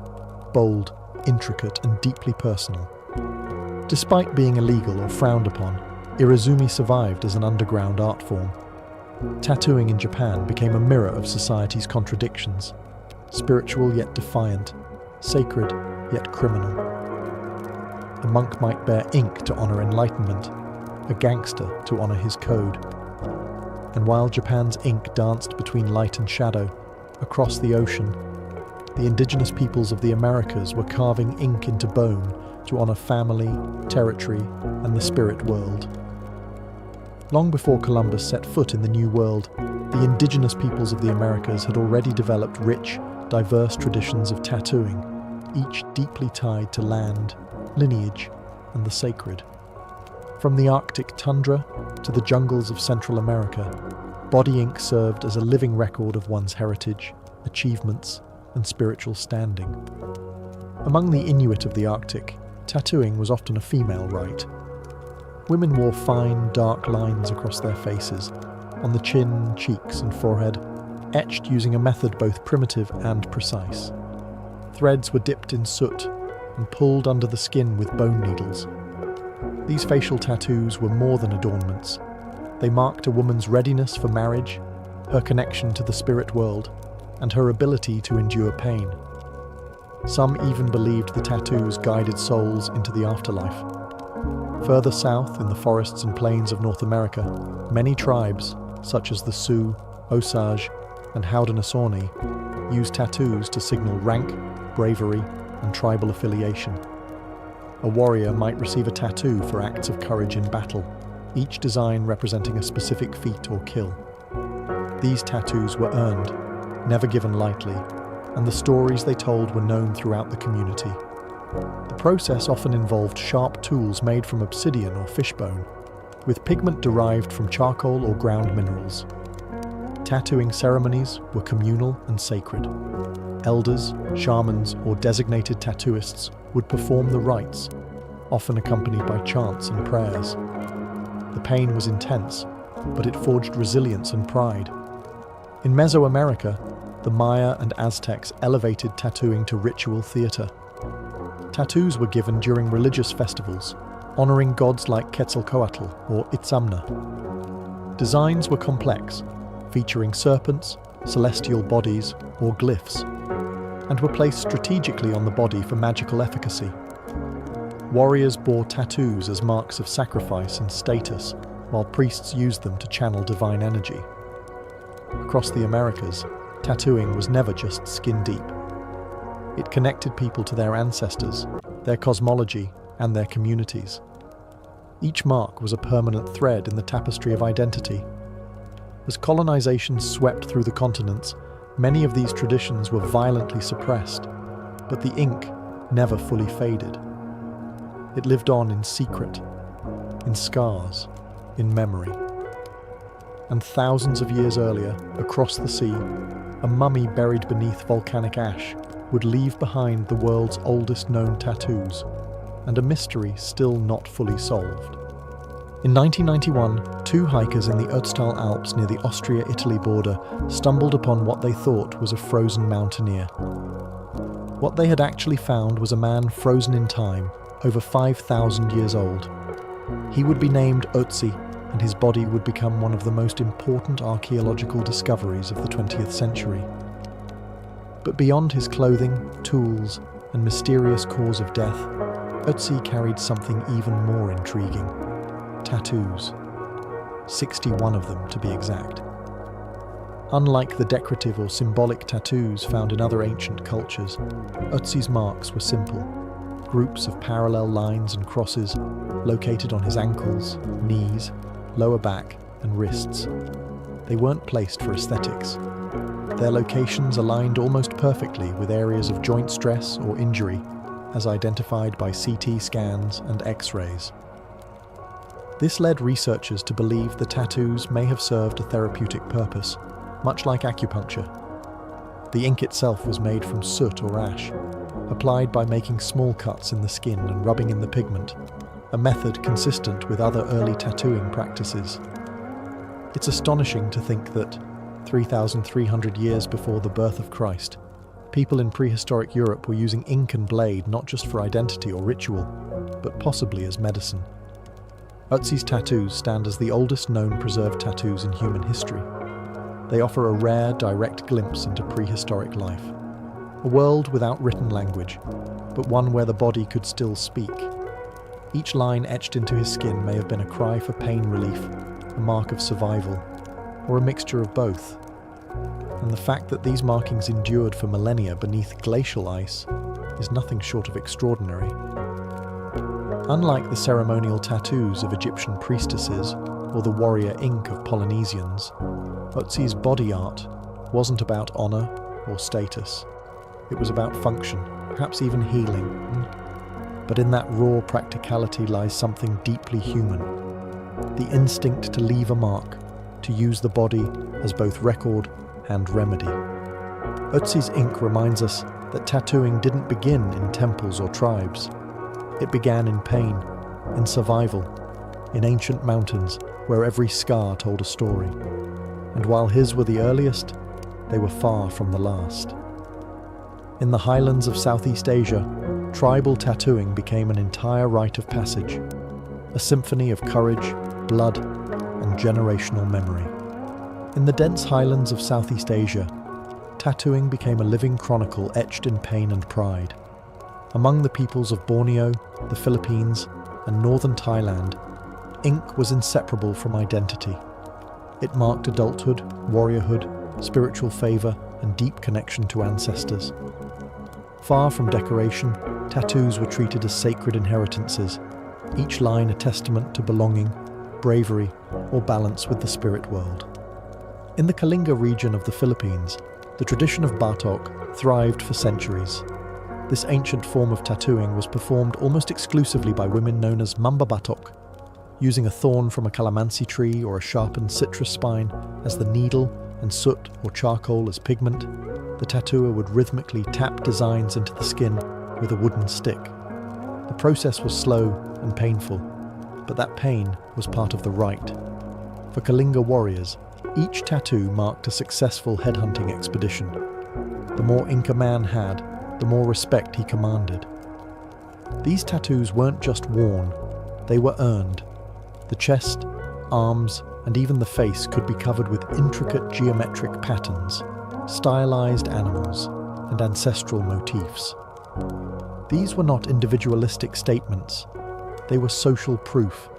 bold, intricate, and deeply personal. Despite being illegal or frowned upon, Irizumi survived as an underground art form. Tattooing in Japan became a mirror of society's contradictions, spiritual yet defiant, sacred yet criminal. A monk might bear ink to honor enlightenment, a gangster to honor his code. And while Japan's ink danced between light and shadow, across the ocean, the indigenous peoples of the Americas were carving ink into bone to honor family, territory, and the spirit world. Long before Columbus set foot in the New World, the indigenous peoples of the Americas had already developed rich, diverse traditions of tattooing, each deeply tied to land, lineage, and the sacred. From the Arctic tundra to the jungles of Central America, body ink served as a living record of one's heritage, achievements, and spiritual standing. Among the Inuit of the Arctic, tattooing was often a female rite. Women wore fine, dark lines across their faces, on the chin, cheeks, and forehead, etched using a method both primitive and precise. Threads were dipped in soot and pulled under the skin with bone needles. These facial tattoos were more than adornments. They marked a woman's readiness for marriage, her connection to the spirit world, and her ability to endure pain. Some even believed the tattoos guided souls into the afterlife. Further south, in the forests and plains of North America, many tribes, such as the Sioux, Osage, and Haudenosaunee, used tattoos to signal rank, bravery, and tribal affiliation. A warrior might receive a tattoo for acts of courage in battle, each design representing a specific feat or kill. These tattoos were earned, never given lightly, and the stories they told were known throughout the community. The process often involved sharp tools made from obsidian or fishbone, with pigment derived from charcoal or ground minerals. Tattooing ceremonies were communal and sacred. Elders, shamans, or designated tattooists would perform the rites, often accompanied by chants and prayers. The pain was intense, but it forged resilience and pride. In Mesoamerica, the Maya and Aztecs elevated tattooing to ritual theater. Tattoos were given during religious festivals, honoring gods like Quetzalcoatl or Itzamna. Designs were complex, featuring serpents, celestial bodies, or glyphs, and were placed strategically on the body for magical efficacy. Warriors bore tattoos as marks of sacrifice and status, while priests used them to channel divine energy. Across the Americas, tattooing was never just skin deep. It connected people to their ancestors, their cosmology, and their communities. Each mark was a permanent thread in the tapestry of identity. As colonization swept through the continents, many of these traditions were violently suppressed, but the ink never fully faded. It lived on in secret, in scars, in memory. And thousands of years earlier, across the sea, a mummy buried beneath volcanic ash would leave behind the world's oldest known tattoos, and a mystery still not fully solved. In 1991, two hikers in the Ötztal Alps near the Austria-Italy border stumbled upon what they thought was a frozen mountaineer. What they had actually found was a man frozen in time, over 5,000 years old. He would be named Ötzi, and his body would become one of the most important archaeological discoveries of the 20th century. But beyond his clothing, tools, and mysterious cause of death, Ötzi carried something even more intriguing: tattoos. 61 of them, to be exact. Unlike the decorative or symbolic tattoos found in other ancient cultures, Ötzi's marks were simple: groups of parallel lines and crosses located on his ankles, knees, lower back, and wrists. They weren't placed for aesthetics. Their locations aligned almost perfectly with areas of joint stress or injury, as identified by CT scans and X-rays. This led researchers to believe the tattoos may have served a therapeutic purpose, much like acupuncture. The ink itself was made from soot or ash, applied by making small cuts in the skin and rubbing in the pigment, a method consistent with other early tattooing practices. It's astonishing to think that, 3,300 years before the birth of Christ, people in prehistoric Europe were using ink and blade not just for identity or ritual, but possibly as medicine. Ötzi's tattoos stand as the oldest known preserved tattoos in human history. They offer a rare, direct glimpse into prehistoric life. A world without written language, but one where the body could still speak. Each line etched into his skin may have been a cry for pain relief, a mark of survival, or a mixture of both. And the fact that these markings endured for millennia beneath glacial ice is nothing short of extraordinary. Unlike the ceremonial tattoos of Egyptian priestesses or the warrior ink of Polynesians, Ötzi's body art wasn't about honor or status. It was about function, perhaps even healing. But in that raw practicality lies something deeply human. The instinct to leave a mark, to use the body as both record and remedy. Ötzi's ink reminds us that tattooing didn't begin in temples or tribes. It began in pain, in survival, in ancient mountains where every scar told a story. And while his were the earliest, they were far from the last. In the highlands of Southeast Asia, tribal tattooing became an entire rite of passage, a symphony of courage, blood, and generational memory. In the dense highlands of Southeast Asia, tattooing became a living chronicle etched in pain and pride. Among the peoples of Borneo, the Philippines, and northern Thailand, ink was inseparable from identity. It marked adulthood, warriorhood, spiritual favor, and deep connection to ancestors. Far from decoration, tattoos were treated as sacred inheritances, each line a testament to belonging, bravery, or balance with the spirit world. In the Kalinga region of the Philippines, the tradition of batok thrived for centuries. This ancient form of tattooing was performed almost exclusively by women known as mambabatok, using a thorn from a calamansi tree or a sharpened citrus spine as the needle and soot or charcoal as pigment. The tattooer would rhythmically tap designs into the skin with a wooden stick. The process was slow and painful, but that pain was part of the rite. For Kalinga warriors, each tattoo marked a successful headhunting expedition. The more ink a man had, the more respect he commanded. These tattoos weren't just worn, they were earned. The chest, arms, and even the face could be covered with intricate geometric patterns, stylized animals, and ancestral motifs. These were not individualistic statements. They were social proof,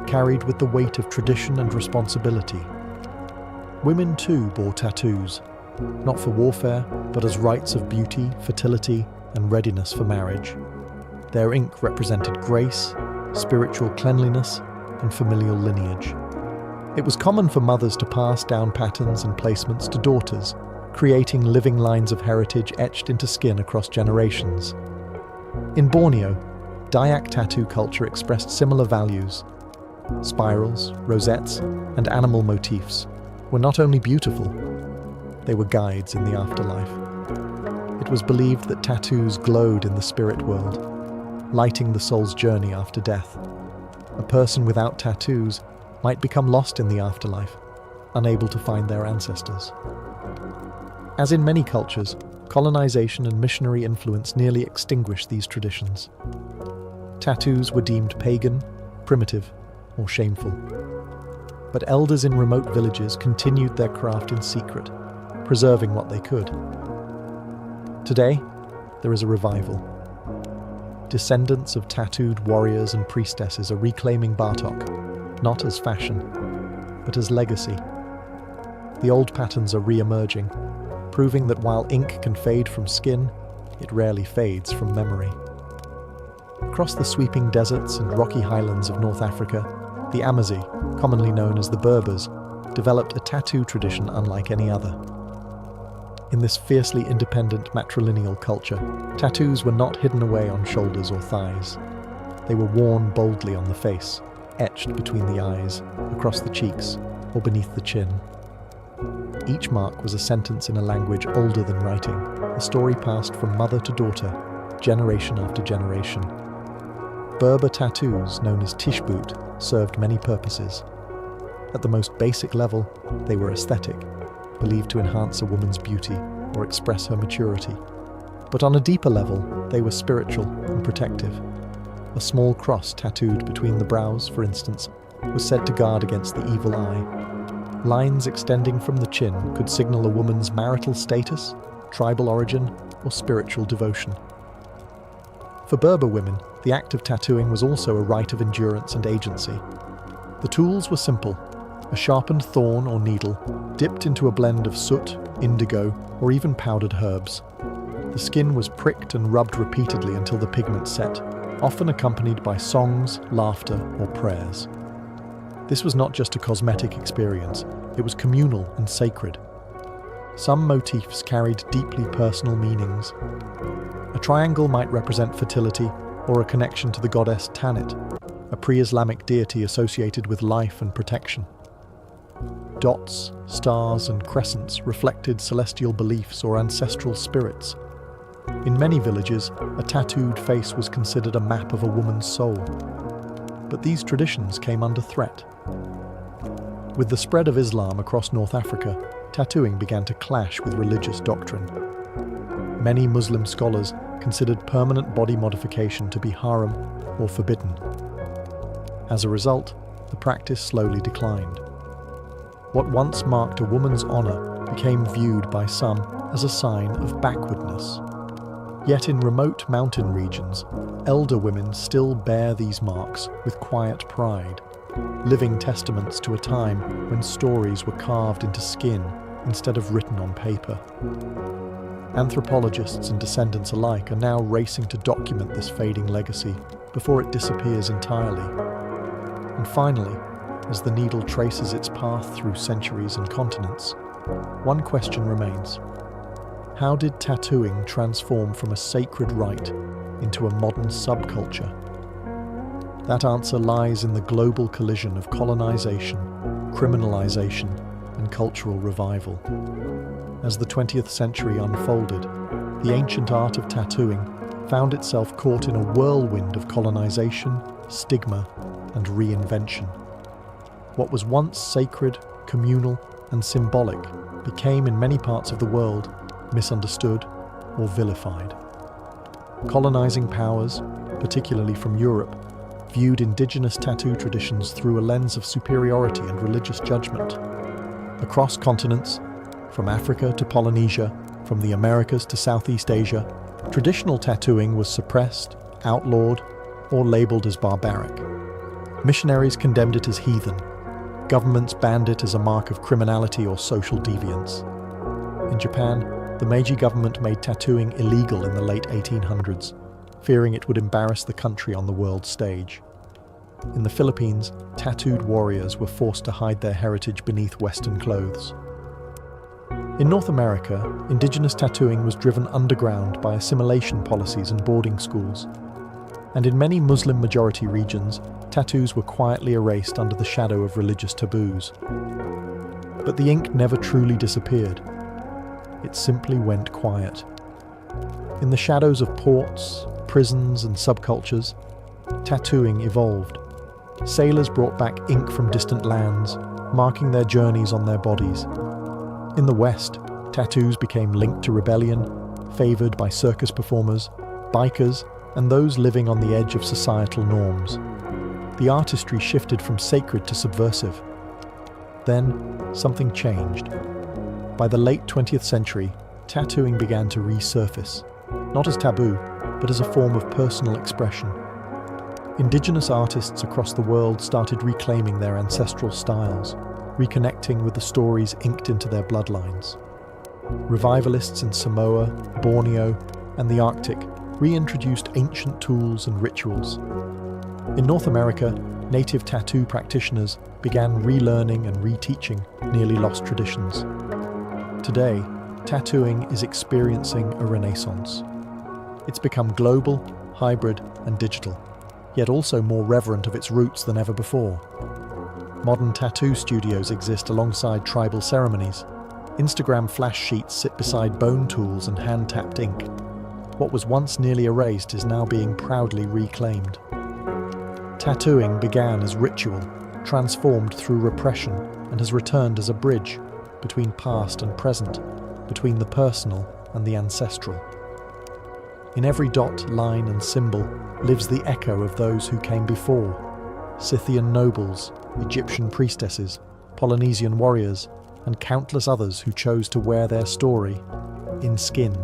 carried with the weight of tradition and responsibility. Women too bore tattoos, not for warfare, but as rites of beauty, fertility, and readiness for marriage. Their ink represented grace, spiritual cleanliness, and familial lineage. It was common for mothers to pass down patterns and placements to daughters, creating living lines of heritage etched into skin across generations. In Borneo, Dayak tattoo culture expressed similar values. Spirals, rosettes, and animal motifs were not only beautiful, they were guides in the afterlife. It was believed that tattoos glowed in the spirit world, lighting the soul's journey after death. A person without tattoos might become lost in the afterlife, unable to find their ancestors. As in many cultures, colonization and missionary influence nearly extinguished these traditions. Tattoos were deemed pagan, primitive, or shameful. But elders in remote villages continued their craft in secret, preserving what they could. Today, there is a revival. Descendants of tattooed warriors and priestesses are reclaiming batok, not as fashion, but as legacy. The old patterns are re-emerging, proving that while ink can fade from skin, it rarely fades from memory. Across the sweeping deserts and rocky highlands of North Africa, the Amazi, commonly known as the Berbers, developed a tattoo tradition unlike any other. In this fiercely independent matrilineal culture, tattoos were not hidden away on shoulders or thighs. They were worn boldly on the face, etched between the eyes, across the cheeks, or beneath the chin. Each mark was a sentence in a language older than writing, a story passed from mother to daughter, generation after generation. Berber tattoos, known as tishboot, served many purposes. At the most basic level, they were aesthetic, believed to enhance a woman's beauty or express her maturity. But on a deeper level, they were spiritual and protective. A small cross tattooed between the brows, for instance, was said to guard against the evil eye. Lines extending from the chin could signal a woman's marital status, tribal origin, or spiritual devotion. For Berber women, the act of tattooing was also a rite of endurance and agency. The tools were simple: a sharpened thorn or needle, dipped into a blend of soot, indigo, or even powdered herbs. The skin was pricked and rubbed repeatedly until the pigment set, often accompanied by songs, laughter, or prayers. This was not just a cosmetic experience, it was communal and sacred. Some motifs carried deeply personal meanings. A triangle might represent fertility or a connection to the goddess Tanit, a pre-Islamic deity associated with life and protection. Dots, stars, and crescents reflected celestial beliefs or ancestral spirits. In many villages, a tattooed face was considered a map of a woman's soul. But these traditions came under threat. With the spread of Islam across North Africa, tattooing began to clash with religious doctrine. Many Muslim scholars considered permanent body modification to be haram or forbidden. As a result, the practice slowly declined. What once marked a woman's honor became viewed by some as a sign of backwardness. Yet in remote mountain regions, elder women still bear these marks with quiet pride, living testaments to a time when stories were carved into skin instead of written on paper. Anthropologists and descendants alike are now racing to document this fading legacy before it disappears entirely. And finally, as the needle traces its path through centuries and continents, one question remains. How did tattooing transform from a sacred rite into a modern subculture? That answer lies in the global collision of colonization, criminalization, and cultural revival. As the 20th century unfolded, the ancient art of tattooing found itself caught in a whirlwind of colonization, stigma, and reinvention. What was once sacred, communal, and symbolic became, in many parts of the world, misunderstood or vilified. Colonizing powers, particularly from Europe, viewed indigenous tattoo traditions through a lens of superiority and religious judgment. Across continents, from Africa to Polynesia, from the Americas to Southeast Asia, traditional tattooing was suppressed, outlawed, or labeled as barbaric. Missionaries condemned it as heathen. Governments banned it as a mark of criminality or social deviance. In Japan, the Meiji government made tattooing illegal in the late 1800s, fearing it would embarrass the country on the world stage. In the Philippines, tattooed warriors were forced to hide their heritage beneath Western clothes. In North America, indigenous tattooing was driven underground by assimilation policies and boarding schools. And in many Muslim-majority regions, tattoos were quietly erased under the shadow of religious taboos. But the ink never truly disappeared. It simply went quiet. In the shadows of ports, prisons, and subcultures, tattooing evolved. Sailors brought back ink from distant lands, marking their journeys on their bodies. In the West, tattoos became linked to rebellion, favored by circus performers, bikers, and those living on the edge of societal norms. The artistry shifted from sacred to subversive. Then, something changed. By the late 20th century, tattooing began to resurface, not as taboo, but as a form of personal expression. Indigenous artists across the world started reclaiming their ancestral styles, reconnecting with the stories inked into their bloodlines. Revivalists in Samoa, Borneo, and the Arctic reintroduced ancient tools and rituals. In North America, native tattoo practitioners began relearning and reteaching nearly lost traditions. Today, tattooing is experiencing a renaissance. It's become global, hybrid, and digital, yet also more reverent of its roots than ever before. Modern tattoo studios exist alongside tribal ceremonies. Instagram flash sheets sit beside bone tools and hand-tapped ink. What was once nearly erased is now being proudly reclaimed. Tattooing began as ritual, transformed through repression, and has returned as a bridge between past and present, between the personal and the ancestral. In every dot, line, and symbol lives the echo of those who came before: Scythian nobles, Egyptian priestesses, Polynesian warriors, and countless others who chose to wear their story in skin.